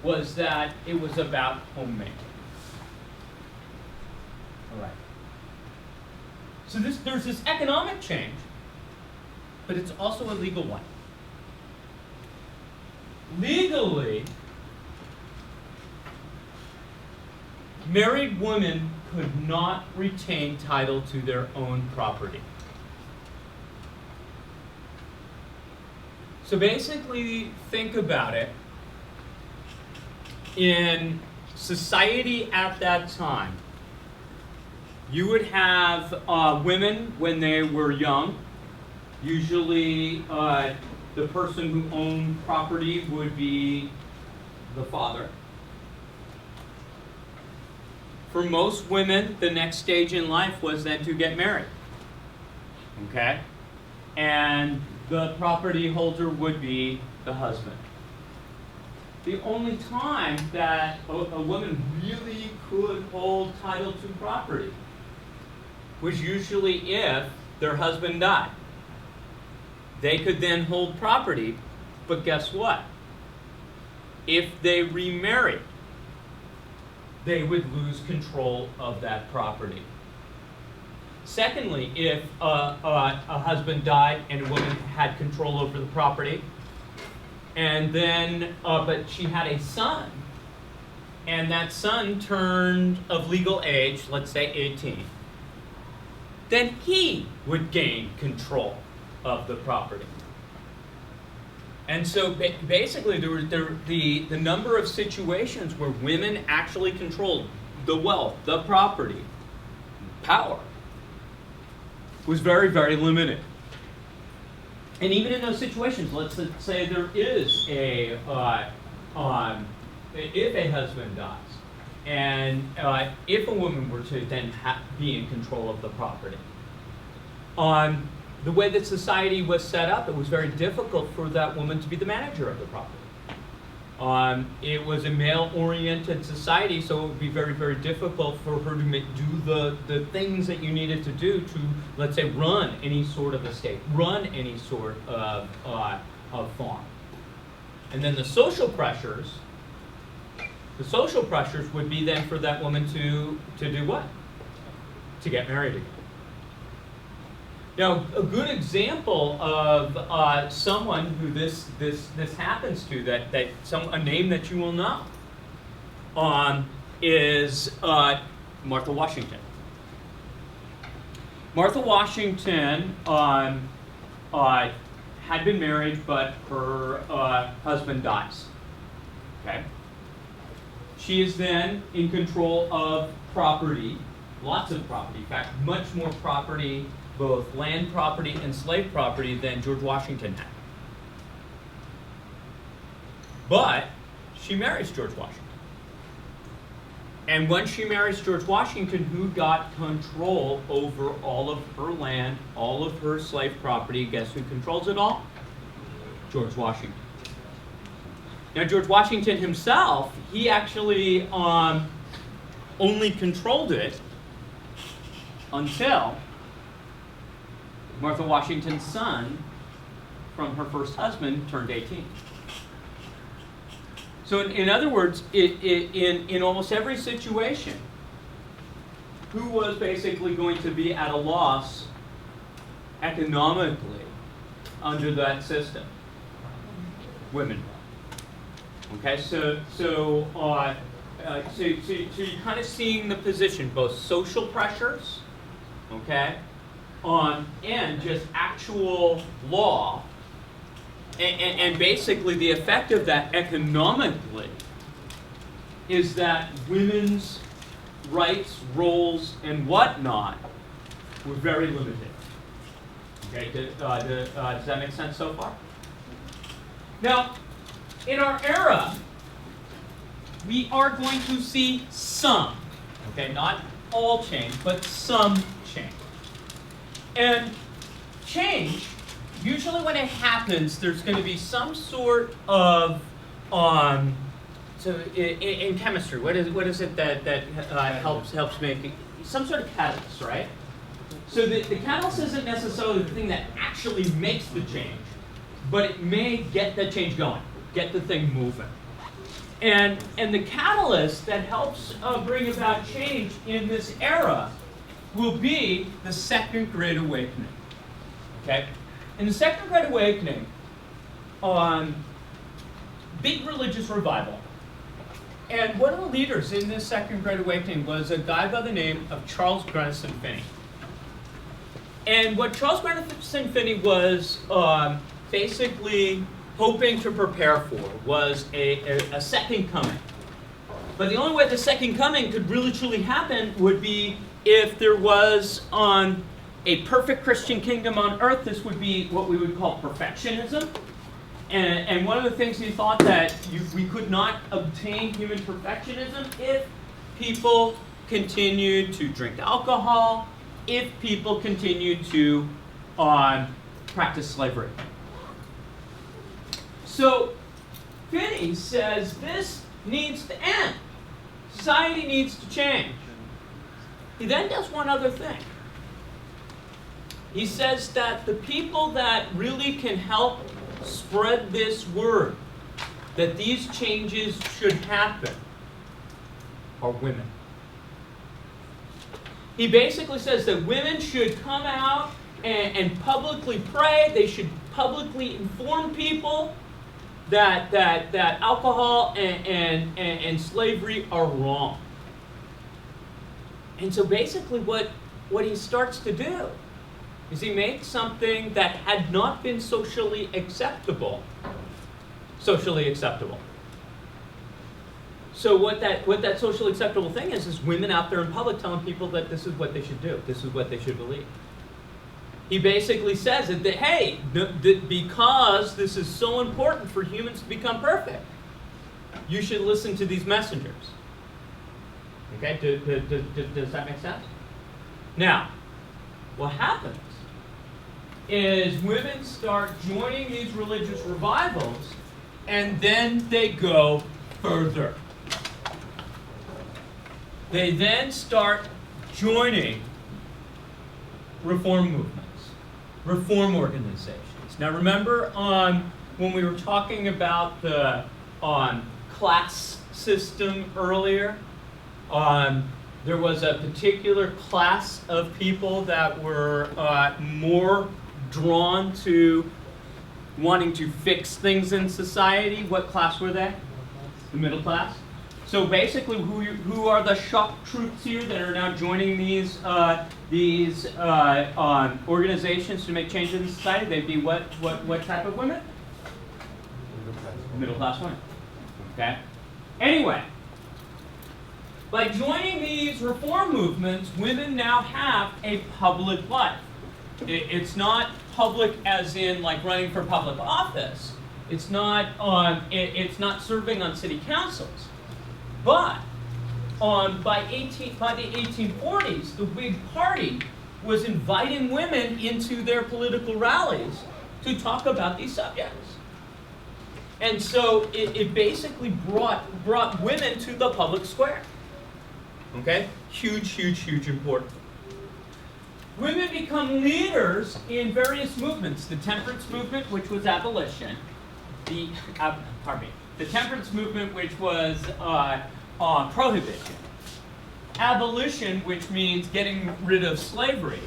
A: was that it was about homemaking. All right. So there's this economic change, but it's also a legal one. Legally, married women could not retain title to their own property. So basically, think about it. In society at that time, you would have women when they were young. Usually, the person who owned property would be the father. For most women, the next stage in life was then to get married. Okay? And the property holder would be the husband. The only time that a woman really could hold title to property was usually if their husband died. They could then hold property, but guess what? If they remarried, they would lose control of that property. Secondly, if a husband died and a woman had control over the property, and then, but she had a son, and that son turned of legal age, let's say 18, then he would gain control of the property. And so basically there were the number of situations where women actually controlled the wealth, the property, power, was very, very limited. And even in those situations, let's say there is if a husband dies, and if a woman were to then be in control of the property, the way that society was set up, it was very difficult for that woman to be the manager of the property. It was a male-oriented society, so it would be very, very difficult for her to do the things that you needed to do to, let's say, run any sort of estate, run any sort of farm. And then the social pressures would be then for that woman to do what? To get married again. Now, a good example of someone who this happens to, a name that you will know, is Martha Washington. Martha Washington had been married, but her husband dies. Okay. She is then in control of property, lots of property. In fact, much more property, both land property and slave property, than George Washington had. But she marries George Washington. And when she marries George Washington, who got control over all of her land, all of her slave property, guess who controls it all? George Washington. Now, George Washington himself, he actually only controlled it until Martha Washington's son from her first husband turned 18. So in other words, in almost every situation, who was basically going to be at a loss economically under that system? Women. Okay, so you're kind of seeing the position, both social pressures, okay, and just actual law, and basically the effect of that economically is that women's rights, roles, and whatnot were very limited. Okay, does that make sense so far? Now, in our era, we are going to see some, okay, not all change, but some change. And change, usually when it happens, there's going to be some sort of, so in chemistry, what is it that helps make some sort of catalyst, right? So the catalyst isn't necessarily the thing that actually makes the change, but it may get the change going, get the thing moving. And the catalyst that helps bring about change in this era will be the Second Great Awakening. Okay? In the Second Great Awakening, big religious revival. And one of the leaders in this Second Great Awakening was a guy by the name of Charles Grandison Finney. And what Charles Grandison Finney was basically hoping to prepare for was a second coming But the only way the second coming could really truly happen would be if there was on a perfect Christian kingdom on earth. This would be what we would call perfectionism. And one of the things he thought that we could not obtain human perfectionism if people continued to drink alcohol, if people continued to practice slavery. So Finney says this needs to end. Society needs to change. He then does one other thing. He says that the people that really can help spread this word, that these changes should happen, are women. He basically says that women should come out and publicly pray. They should publicly inform people that alcohol and slavery are wrong. And so basically what he starts to do is he makes something that had not been socially acceptable. So what that socially acceptable thing is women out there in public telling people that this is what they should do, this is what they should believe. He basically says that hey, because this is so important for humans to become perfect, you should listen to these messengers. Okay, does that make sense? Now, what happens is women start joining these religious revivals, and then they go further. They then start joining reform movements, reform organizations. Now remember when we were talking about the class system earlier, there was a particular class of people that were more drawn to wanting to fix things in society. What class were they? The middle class. So basically, who are the shock troops here that are now joining these organizations to make changes in society? They'd be what type of women? Middle class women. Okay. Anyway, by joining these reform movements, women now have a public life. It's not public as in like running for public office. It's not serving on city councils. But by the 1840s, the Whig Party was inviting women into their political rallies to talk about these subjects. And so it basically brought women to the public square. Okay? Huge importance. Women become leaders in various movements. The temperance movement, which was abolition. The temperance movement, which was prohibition. Abolition, which means getting rid of slavery.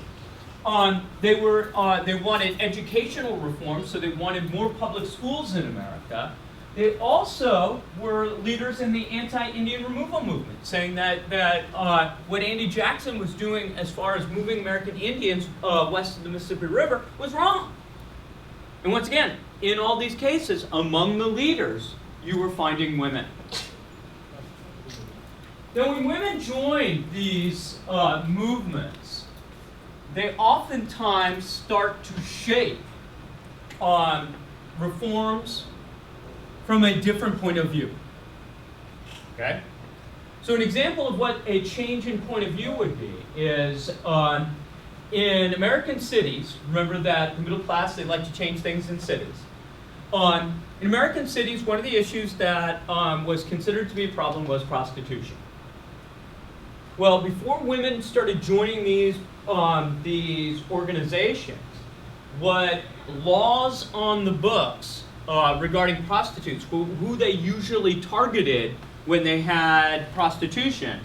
A: They wanted educational reform, so they wanted more public schools in America. They also were leaders in the anti-Indian removal movement, saying that what Andy Jackson was doing as far as moving American Indians west of the Mississippi River was wrong. And once again, in all these cases, among the leaders, you were finding women. Now, when women join these movements, they oftentimes start to shape reforms from a different point of view. Okay? So an example of what a change in point of view would be is in American cities, remember that the middle class, they like to change things in cities. In American cities, one of the issues that was considered to be a problem was prostitution. Well, before women started joining these organizations, what laws on the books regarding prostitutes, who they usually targeted when they had prostitution,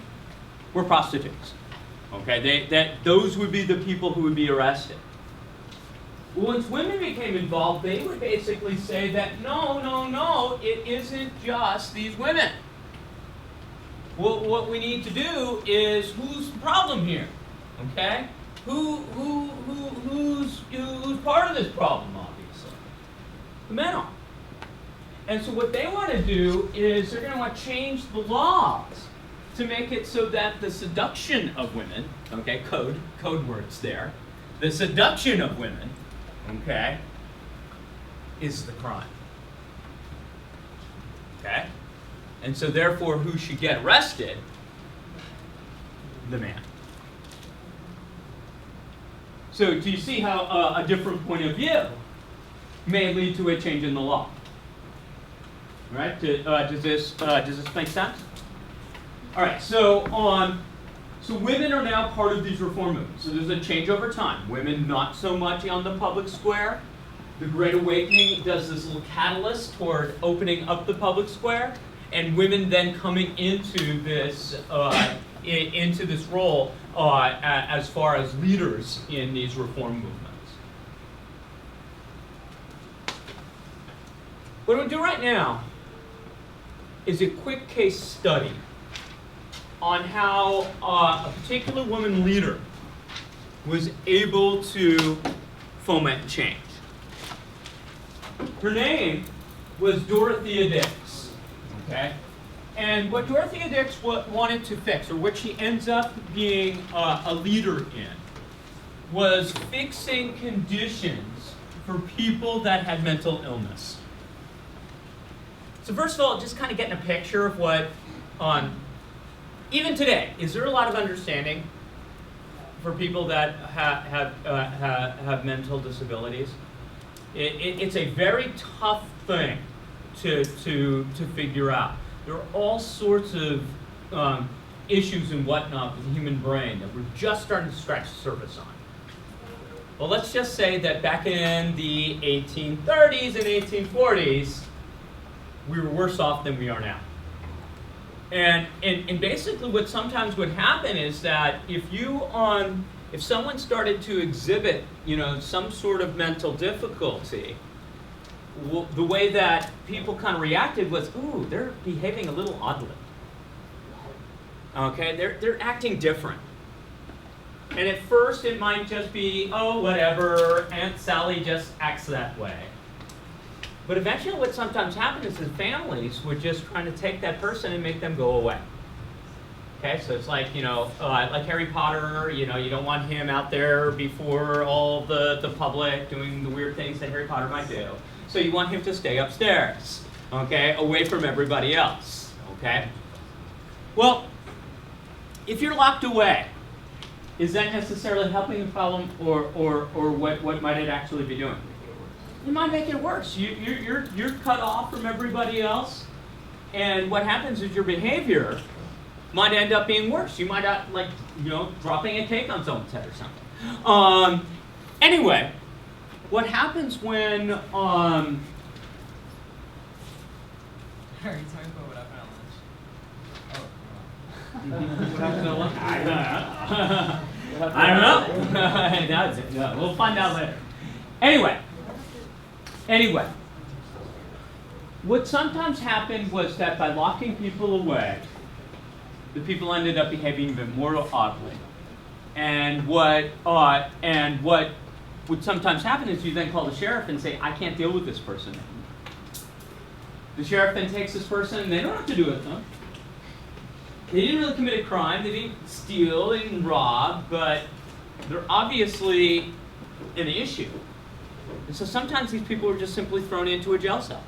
A: were prostitutes. Okay, those would be the people who would be arrested. Once women became involved, they would basically say that no, it isn't just these women. Well, what we need to do is, who's the problem here? Okay, who's part of this problem? Obviously, the men are. And so what they want to do is they're going to want to change the laws to make it so that the seduction of women, okay, code words there, the seduction of women, okay, is the crime. Okay? And so therefore, who should get arrested? The man. So do you see how a different point of view may lead to a change in the law? Right? Does this make sense? All right. So women are now part of these reform movements. So there's a change over time. Women not so much on the public square. The Great Awakening does this little catalyst toward opening up the public square, and women then coming into this role as far as leaders in these reform movements. What I'm going to do right now is a quick case study on how a particular woman leader was able to foment change. Her name was Dorothea Dix, okay? And what Dorothea Dix wanted to fix, or what she ends up being a leader in, was fixing conditions for people that had mental illness. So first of all, just kind of getting a picture of what, even today, is there a lot of understanding for people that have mental disabilities? It's a very tough thing to figure out. There are all sorts of issues and whatnot with the human brain that we're just starting to scratch the surface on. Well, let's just say that back in the 1830s and 1840s, we were worse off than we are now. And basically what sometimes would happen is that if someone started to exhibit, some sort of mental difficulty, the way that people kind of reacted was, ooh, they're behaving a little oddly. Okay, they're acting different. And at first it might just be, oh, whatever, Aunt Sally just acts that way. But eventually what sometimes happens is the families would just try to take that person and make them go away. Okay, so it's like, like Harry Potter, you don't want him out there before all the public doing the weird things that Harry Potter might do. So you want him to stay upstairs, okay, away from everybody else, okay? Well, if you're locked away, is that necessarily helping the problem, or what might it actually be doing? It might make it worse. You're cut off from everybody else, and what happens is your behavior might end up being worse. You might not, dropping a cake on someone's head or something. Anyway, what happens when
H: Are you talking about what happened at lunch?
A: I don't know. We'll find out later. Anyway, what sometimes happened was that by locking people away, the people ended up behaving even more oddly. And what would sometimes happen is you then call the sheriff and say, I can't deal with this person anymore. The sheriff then takes this person, and they don't have to do it with them. They didn't really commit a crime, they didn't steal, they didn't rob, but they're obviously an issue. And so sometimes these people are just simply thrown into a jail cell.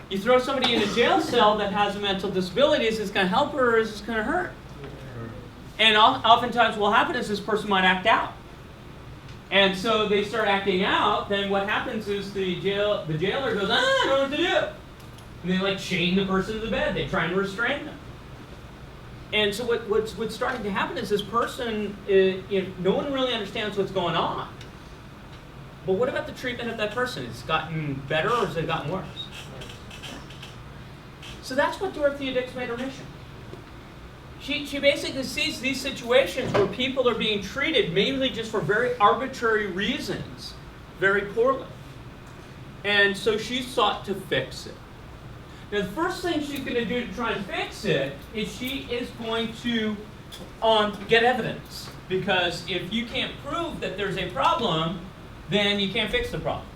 A: You throw somebody in a jail cell that has a mental disability, is this going to help her or is this going to hurt? And oftentimes what will happen is this person might act out. And so they start acting out, then what happens is the jailer goes, I don't know what to do. And they chain the person to the bed. They try and restrain them. And so what's starting to happen is this person, no one really understands what's going on. But what about the treatment of that person? Has it gotten better or has it gotten worse? So that's what Dorothea Dix made her mission. She basically sees these situations where people are being treated mainly just for very arbitrary reasons, very poorly. And so she sought to fix it. Now the first thing she's going to do to try and fix it is she is going to get evidence. Because if you can't prove that there's a problem, then you can't fix the problem.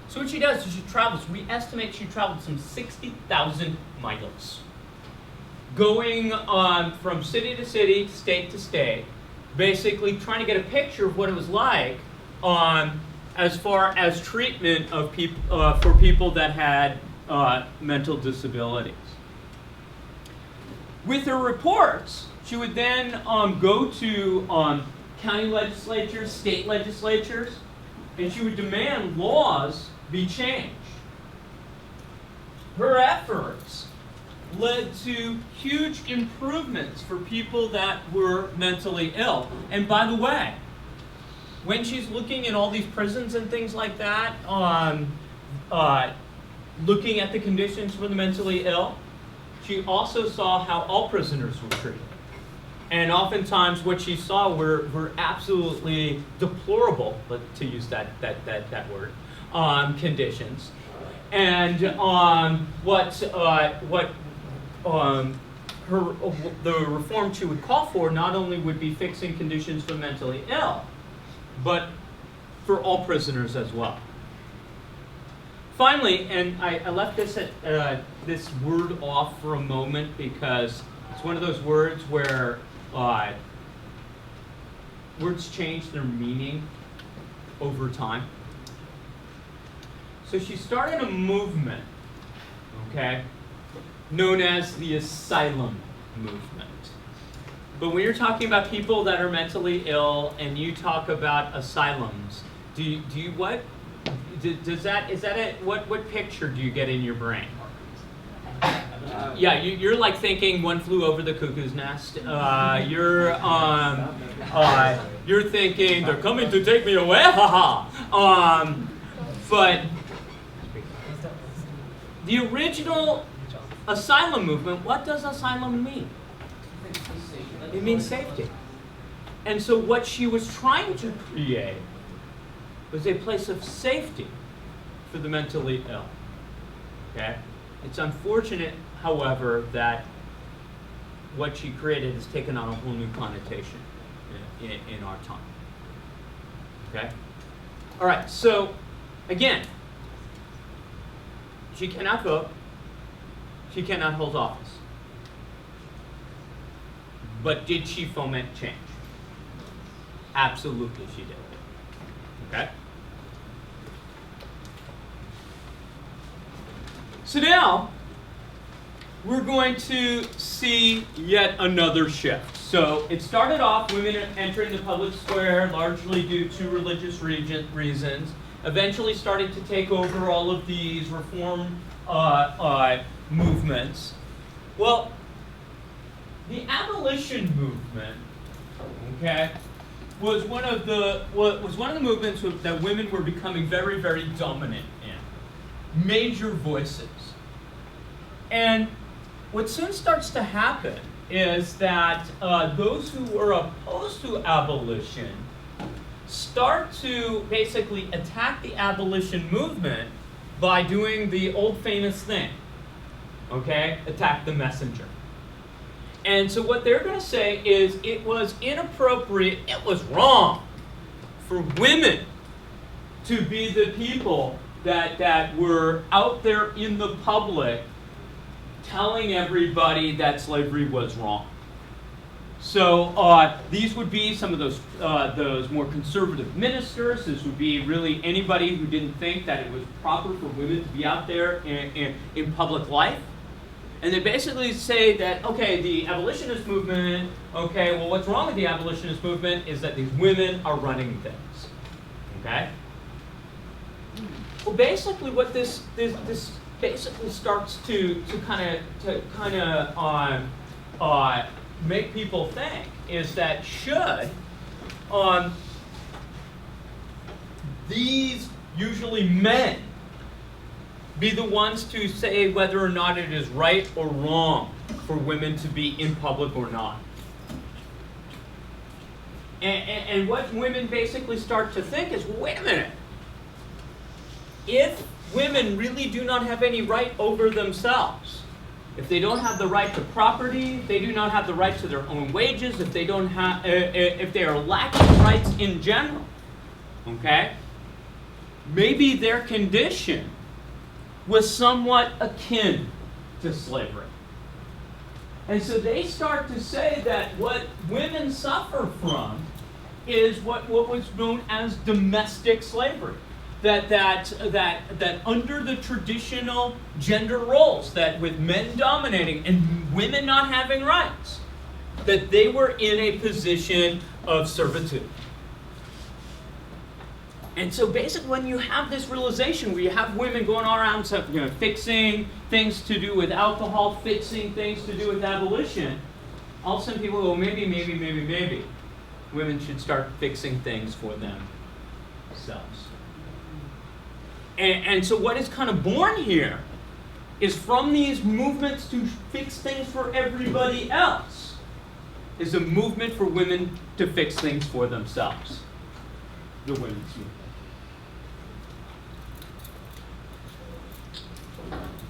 A: So what she does is she travels, we estimate she traveled some 60,000 miles. Going from city to city, state to state, basically trying to get a picture of what it was like as far as treatment of for people that had mental disabilities. With her reports, she would then go to county legislatures, state legislatures, and she would demand laws be changed. Her efforts led to huge improvements for people that were mentally ill. And by the way, when she's looking in all these prisons and things like that, looking at the conditions for the mentally ill, she also saw how all prisoners were treated. And oftentimes what she saw were absolutely deplorable, to use that word, conditions. And the reform she would call for not only would be fixing conditions for mentally ill, but for all prisoners as well. Finally, and I left this word off for a moment because it's one of those words where words change their meaning over time. So she started a movement, okay, known as the asylum movement. But when you're talking about people that are mentally ill and you talk about asylums, what picture do you get in your brain? Yeah, you're like thinking One Flew Over the Cuckoo's Nest. You're thinking they're coming to take me away, haha. But the original asylum movement, what does asylum mean? It means safety. And so what she was trying to create was a place of safety for the mentally ill. Okay? It's unfortunate, however, that what she created has taken on a whole new connotation in our time. Okay? All right, so again, she cannot vote. She cannot hold office. But did she foment change? Absolutely she did. Okay? So now, we're going to see yet another shift. So it started off women entering the public square largely due to religious reasons, eventually started to take over all of these reform movements. Well, the abolition movement, okay, was one of the movements that women were becoming very, very dominant in, major voices. And what soon starts to happen is that those who were opposed to abolition start to basically attack the abolition movement by doing the old famous thing, okay? Attack the messenger. And so what they're going to say is it was inappropriate, it was wrong for women to be the people that were out there in the public telling everybody that slavery was wrong. So these would be some of those more conservative ministers. This would be really anybody who didn't think that it was proper for women to be out there in public life. And they basically say that, okay, the abolitionist movement, okay, well, what's wrong with the abolitionist movement is that these women are running things, okay? Well, basically what this basically starts to kind of make people think is that should these usually men be the ones to say whether or not it is right or wrong for women to be in public or not. And what women basically start to think is, well, wait a minute. If women really do not have any right over themselves, if they don't have the right to property, they do not have the right to their own wages, if they don't have, if they are lacking rights in general, okay, maybe their condition was somewhat akin to slavery. And so they start to say that what women suffer from is what was known as domestic slavery. That under the traditional gender roles, that with men dominating and women not having rights, that they were in a position of servitude. And so basically when you have this realization where you have women going all around fixing things to do with alcohol, fixing things to do with abolition, all of a sudden people go, maybe women should start fixing things for themselves. And so what is kind of born here is from these movements to fix things for everybody else is a movement for women to fix things for themselves. The women's movement.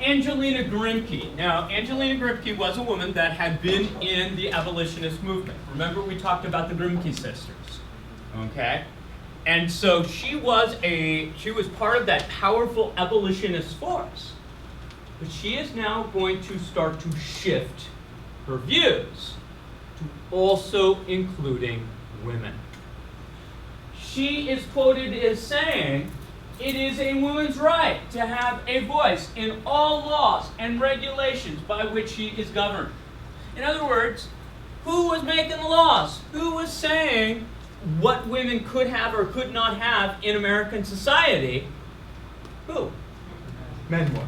A: Angelina Grimke. Now, Angelina Grimke was a woman that had been in the abolitionist movement. Remember we talked about the Grimke sisters, okay? And so she was part of that powerful abolitionist force. But she is now going to start to shift her views to also including women. She is quoted as saying, "It is a woman's right to have a voice in all laws and regulations by which she is governed." In other words, who was making the laws? Who was saying what women could have or could not have in American society? Who? Men were.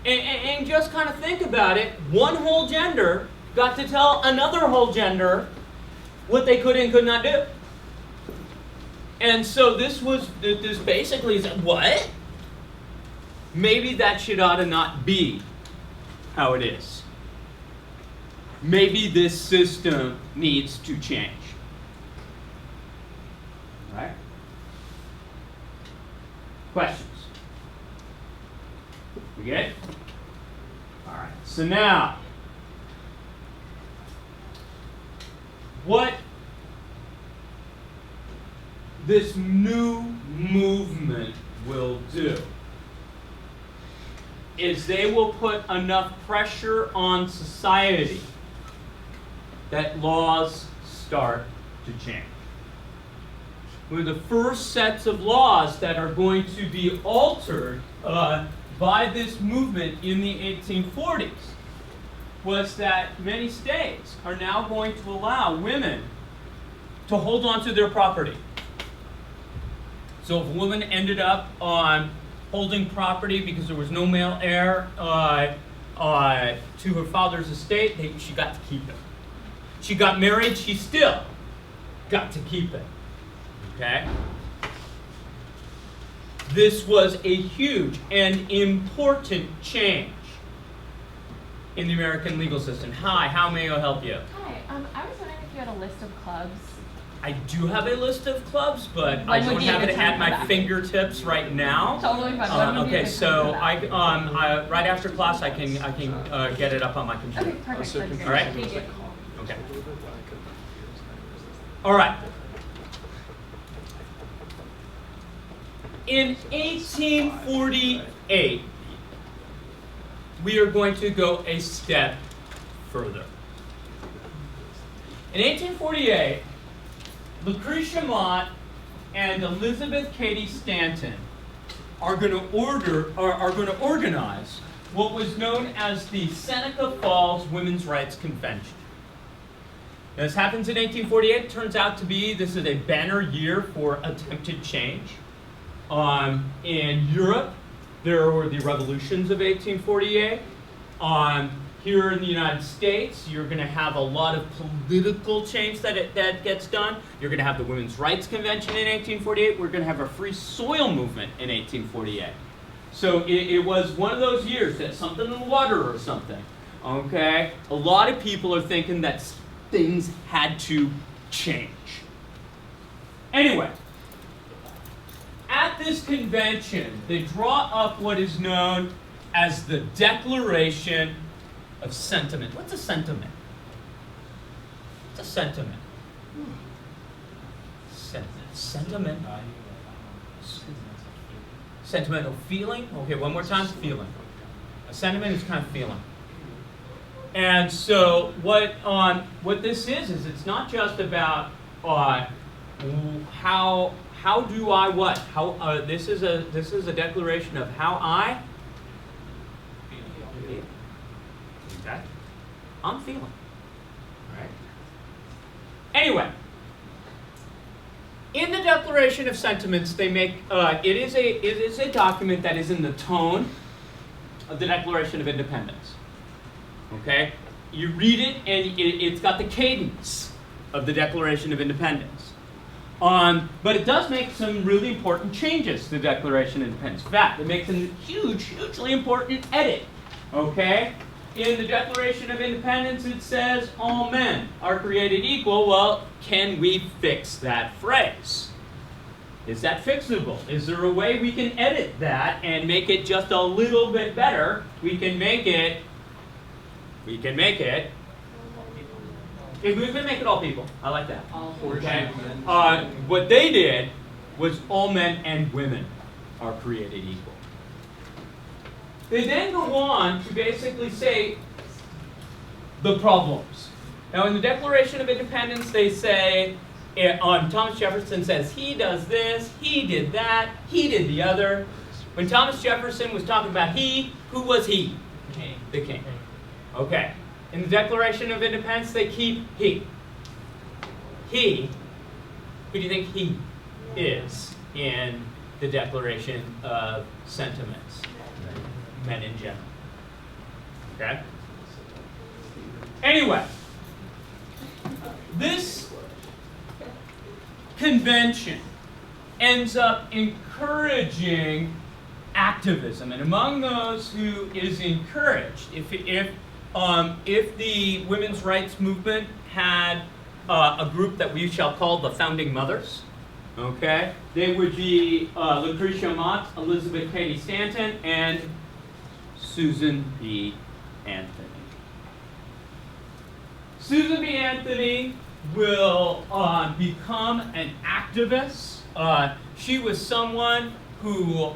A: And just kind of think about it, one whole gender got to tell another whole gender what they could and could not do. And so this basically is, what? Maybe that should ought to not be how it is. Maybe this system needs to change. All right? Questions? We good? All right. So now, what this new movement will do is they will put enough pressure on society that laws start to change. One of the first sets of laws that are going to be altered by this movement in the 1840s was that many states are now going to allow women to hold on to their property. So if a woman ended up holding property because there was no male heir to her father's estate, she got to keep it. She got married, she still got to keep it. Okay? This was a huge and important change in the American legal system. Hi, how may I help you?
J: Hi, I was wondering if you had a list of clubs.
A: I do have a list of clubs, but I
J: When would
A: don't
J: be a
A: have
J: good
A: it
J: time
A: at
J: for
A: my
J: that?
A: fingertips right now.
J: Totally fine. When would be a
A: Okay,
J: good
A: so
J: time for that?
A: I right after class I can get it up on my computer.
J: Okay, perfect. That's great.
A: All right.
J: Thank you.
A: Okay. All right. In 1848, we are going to go a step further. In 1848, Lucretia Mott and Elizabeth Cady Stanton are going to organize what was known as the Seneca Falls Women's Rights Convention. Now, this happens in 1848. It turns out to be this is a banner year for attempted change. In Europe, there were the revolutions of 1848. Here in the United States, you're going to have a lot of political change that gets done. You're going to have the Women's Rights Convention in 1848. We're going to have a free soil movement in 1848. So it was one of those years that something in the water or something. Okay? A lot of people are thinking that things had to change. Anyway, at this convention, they draw up what is known as the Declaration of Sentiment. What's a sentiment? What's a sentiment? Sentiment. sentiments. Sentimental feeling. Okay, one more time. Feeling. A sentiment is kind of feeling. And so what this is it's not just about how do I what? How this is a declaration of how I feel. Okay? I'm feeling. All right? Anyway, in the Declaration of Sentiments, they make it is a document that is in the tone of the Declaration of Independence. Okay, you read it and it's got the cadence of the Declaration of Independence. But it does make some really important changes to the Declaration of Independence. In fact, it makes a hugely important edit. Okay? In the Declaration of Independence, it says, all men are created equal. Well, can we fix that phrase? Is that fixable? Is there a way we can edit that and make it just a little bit better? We can make it if we can make it all people. I like that. Okay. What they did was all men and women are created equal. They then go on to basically say the problems. Now, in the Declaration of Independence, they say, Thomas Jefferson says he does this, he did that, he did the other. When Thomas Jefferson was talking about he, who was he?
E: King.
A: The king. Okay. In the Declaration of Independence, they keep he. He, who do you think he is in the Declaration of Sentiments? Men in general. Okay? Anyway, this convention ends up encouraging activism, and among those who is encouraged, if the women's rights movement had a group that we shall call the Founding Mothers, okay, they would be Lucretia Mott, Elizabeth Cady Stanton, and Susan B. Anthony. Susan B. Anthony will become an activist. She was someone who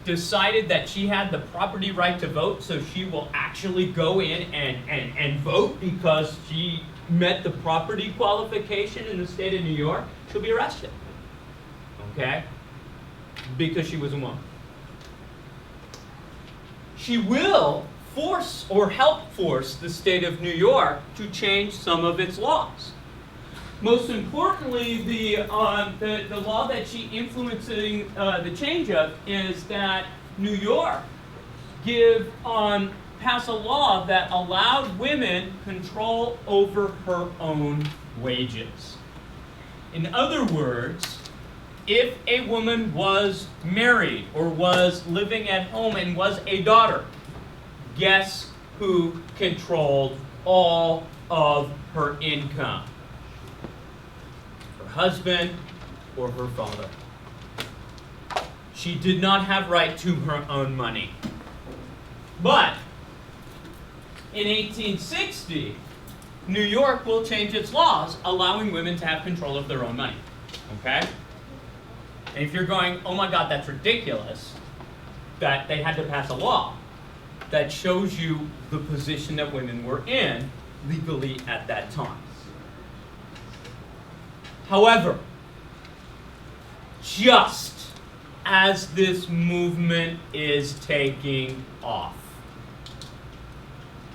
A: decided that she had the property right to vote, so she will actually go in and vote because she met the property qualification in the state of New York. She'll be arrested, okay, because she was a woman. She will force or help force the state of New York to change some of its laws. Most importantly, the law that she influencing the change of is that New York pass a law that allowed women control over her own wages. In other words, if a woman was married or was living at home and was a daughter, guess who controlled all of her income? Her husband or her father. She did not have right to her own money. But in 1860, New York will change its laws, allowing women to have control of their own money. Okay? And if you're going, oh my God, that's ridiculous, that they had to pass a law, that shows you the position that women were in legally at that time. However, just as this movement is taking off,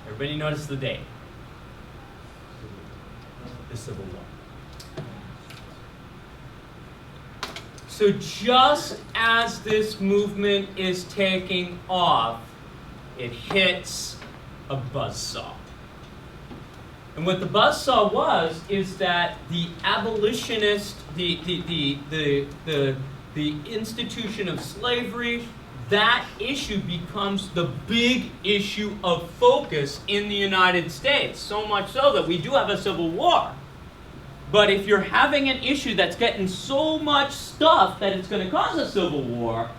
A: everybody notice the date. The Civil War. So just as this movement is taking off, it hits a buzzsaw. And what the buzzsaw was is that the abolitionist, the institution of slavery, that issue becomes the big issue of focus in the United States. So much so that we do have a civil war. But if you're having an issue that's getting so much stuff that it's going to cause a civil war,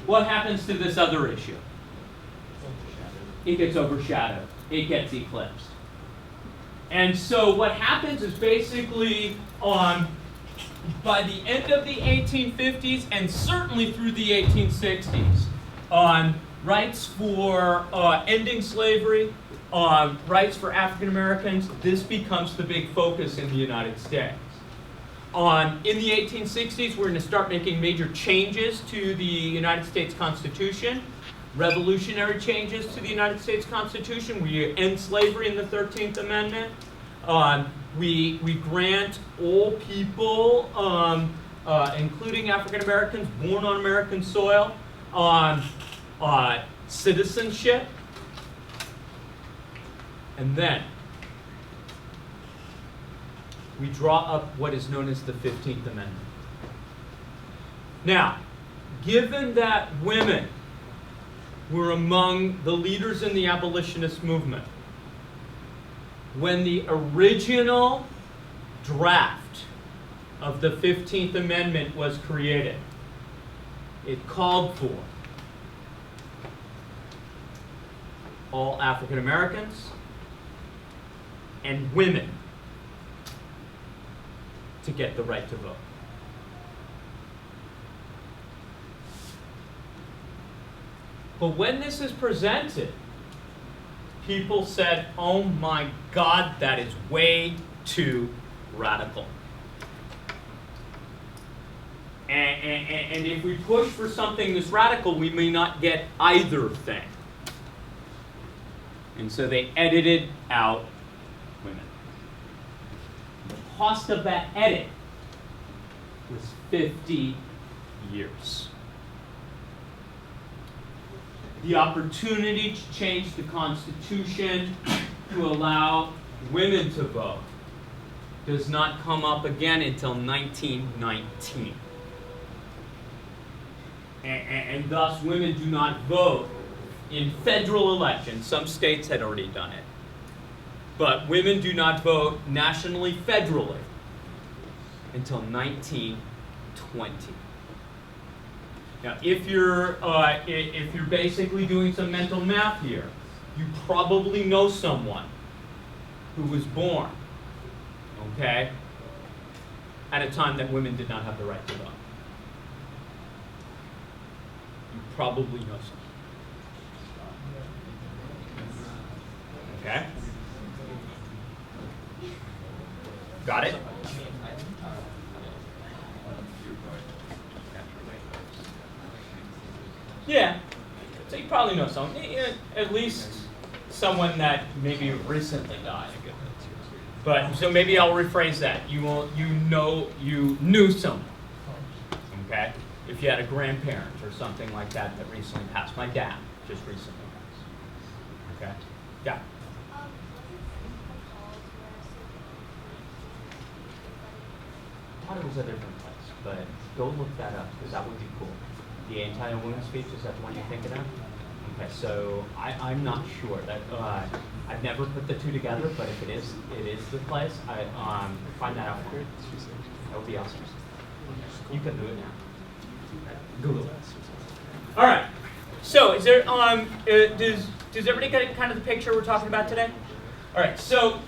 A: what happens to this other issue? It gets overshadowed. It gets eclipsed. And so what happens is basically by the end of the 1850s and certainly through the 1860s, on rights for ending slavery, rights for African Americans, this becomes the big focus in the United States. In the 1860s, we're going to start making major changes to the United States Constitution, revolutionary changes to the United States Constitution. We end slavery in the 13th Amendment. We grant all people, including African Americans born on American soil, citizenship. And then we draw up what is known as the 15th Amendment. Now, given that women were among the leaders in the abolitionist movement, when the original draft of the 15th Amendment was created, it called for all African Americans and women to get the right to vote. But when this is presented, people said, oh my God, that is way too radical. And if we push for something this radical, we may not get either thing. And so they edited out women. The cost of that edit was 50 years. The opportunity to change the Constitution to allow women to vote does not come up again until 1919. And thus women do not vote in federal elections. Some states had already done it. But women do not vote nationally, federally, until 1920. Now, if you're basically doing some mental math here, you probably know someone who was born, okay, at a time that women did not have the right to vote. You probably know someone. Okay? Got it? Yeah. So you probably know someone. At least someone that maybe recently died. But so maybe I'll rephrase that. You knew someone. Okay? If you had a grandparent or something like that that recently passed. My dad just recently passed. Okay? Yeah. I thought it was a different place, but go look that up because that would be cool. The anti-women's speech, is that the one you're thinking of? Okay, so I'm not sure. That I've never put the two together, but if it is the place, I find that out for you. That would be awesome. You can do it now. Google it. All right. So is there does everybody get kind of the picture we're talking about today? All right. So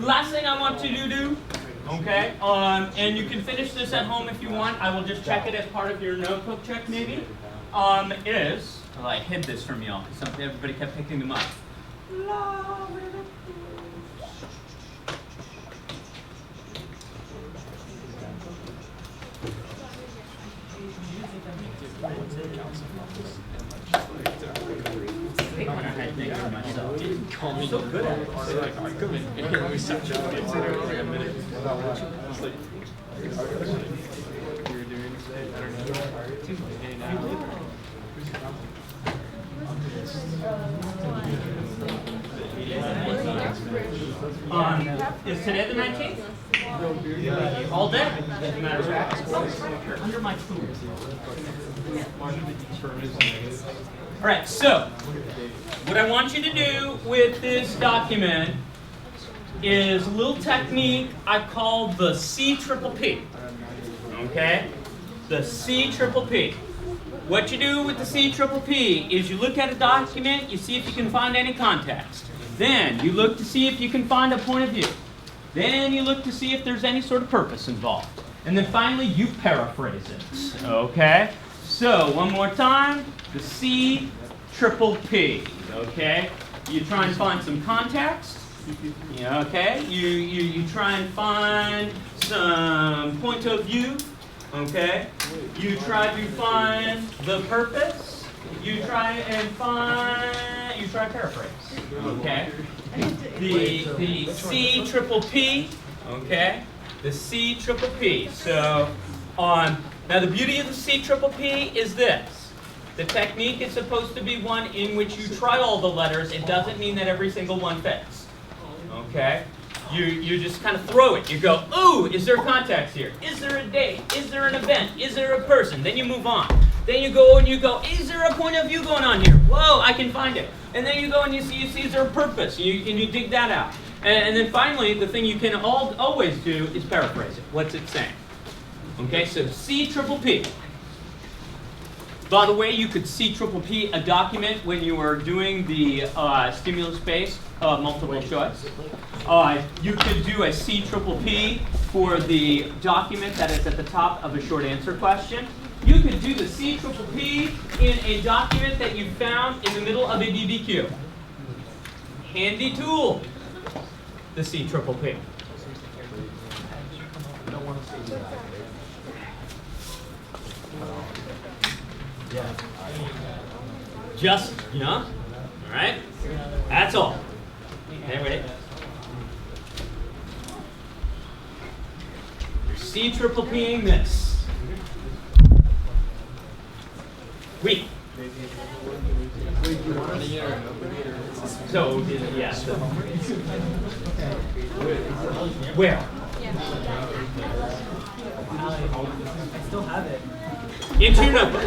A: last thing I want you to do. Okay, and you can finish this at home if you want. I will just check it as part of your notebook check, maybe. Well, I hid this from y'all because everybody kept picking them up. So good at it. Is today the 19th? All day? As a matter of fact. Under my food. All right, so what I want you to do with this document is a little technique I call the C-triple-P. Okay? The C-triple-P. What you do with the C-triple-P is you look at a document, you see if you can find any context. Then you look to see if you can find a point of view. Then you look to see if there's any sort of purpose involved. And then finally, you paraphrase it. Okay? So, one more time, the C triple P. Okay? You try and find some context. Yeah, okay? You try and find some point of view. Okay? You try to find the purpose. You try paraphrase. Okay? The C triple P. Okay? The C triple P. So, now the beauty of the C triple P is this. The technique is supposed to be one in which you try all the letters. It doesn't mean that every single one fits. Okay? You just kind of throw it. You go, ooh, is there context here? Is there a date? Is there an event? Is there a person? Then you move on. Then you go and you go, is there a point of view going on here? Whoa, I can find it. And then you go and you see is there a purpose? And you dig that out. And then finally, the thing you can always do is paraphrase it. What's it saying? Okay, so C triple P. By the way, you could C triple P a document when you are doing the stimulus-based multiple choice. You could do a C triple P for the document that is at the top of a short answer question. You could do the C triple P in a document that you found in the middle of a BBQ. Handy tool, the C triple P. Just, all right? That's all. Okay, ready? C triple P'ing this. We. So, yeah. Where?
H: I still have it.
A: Into your notebook.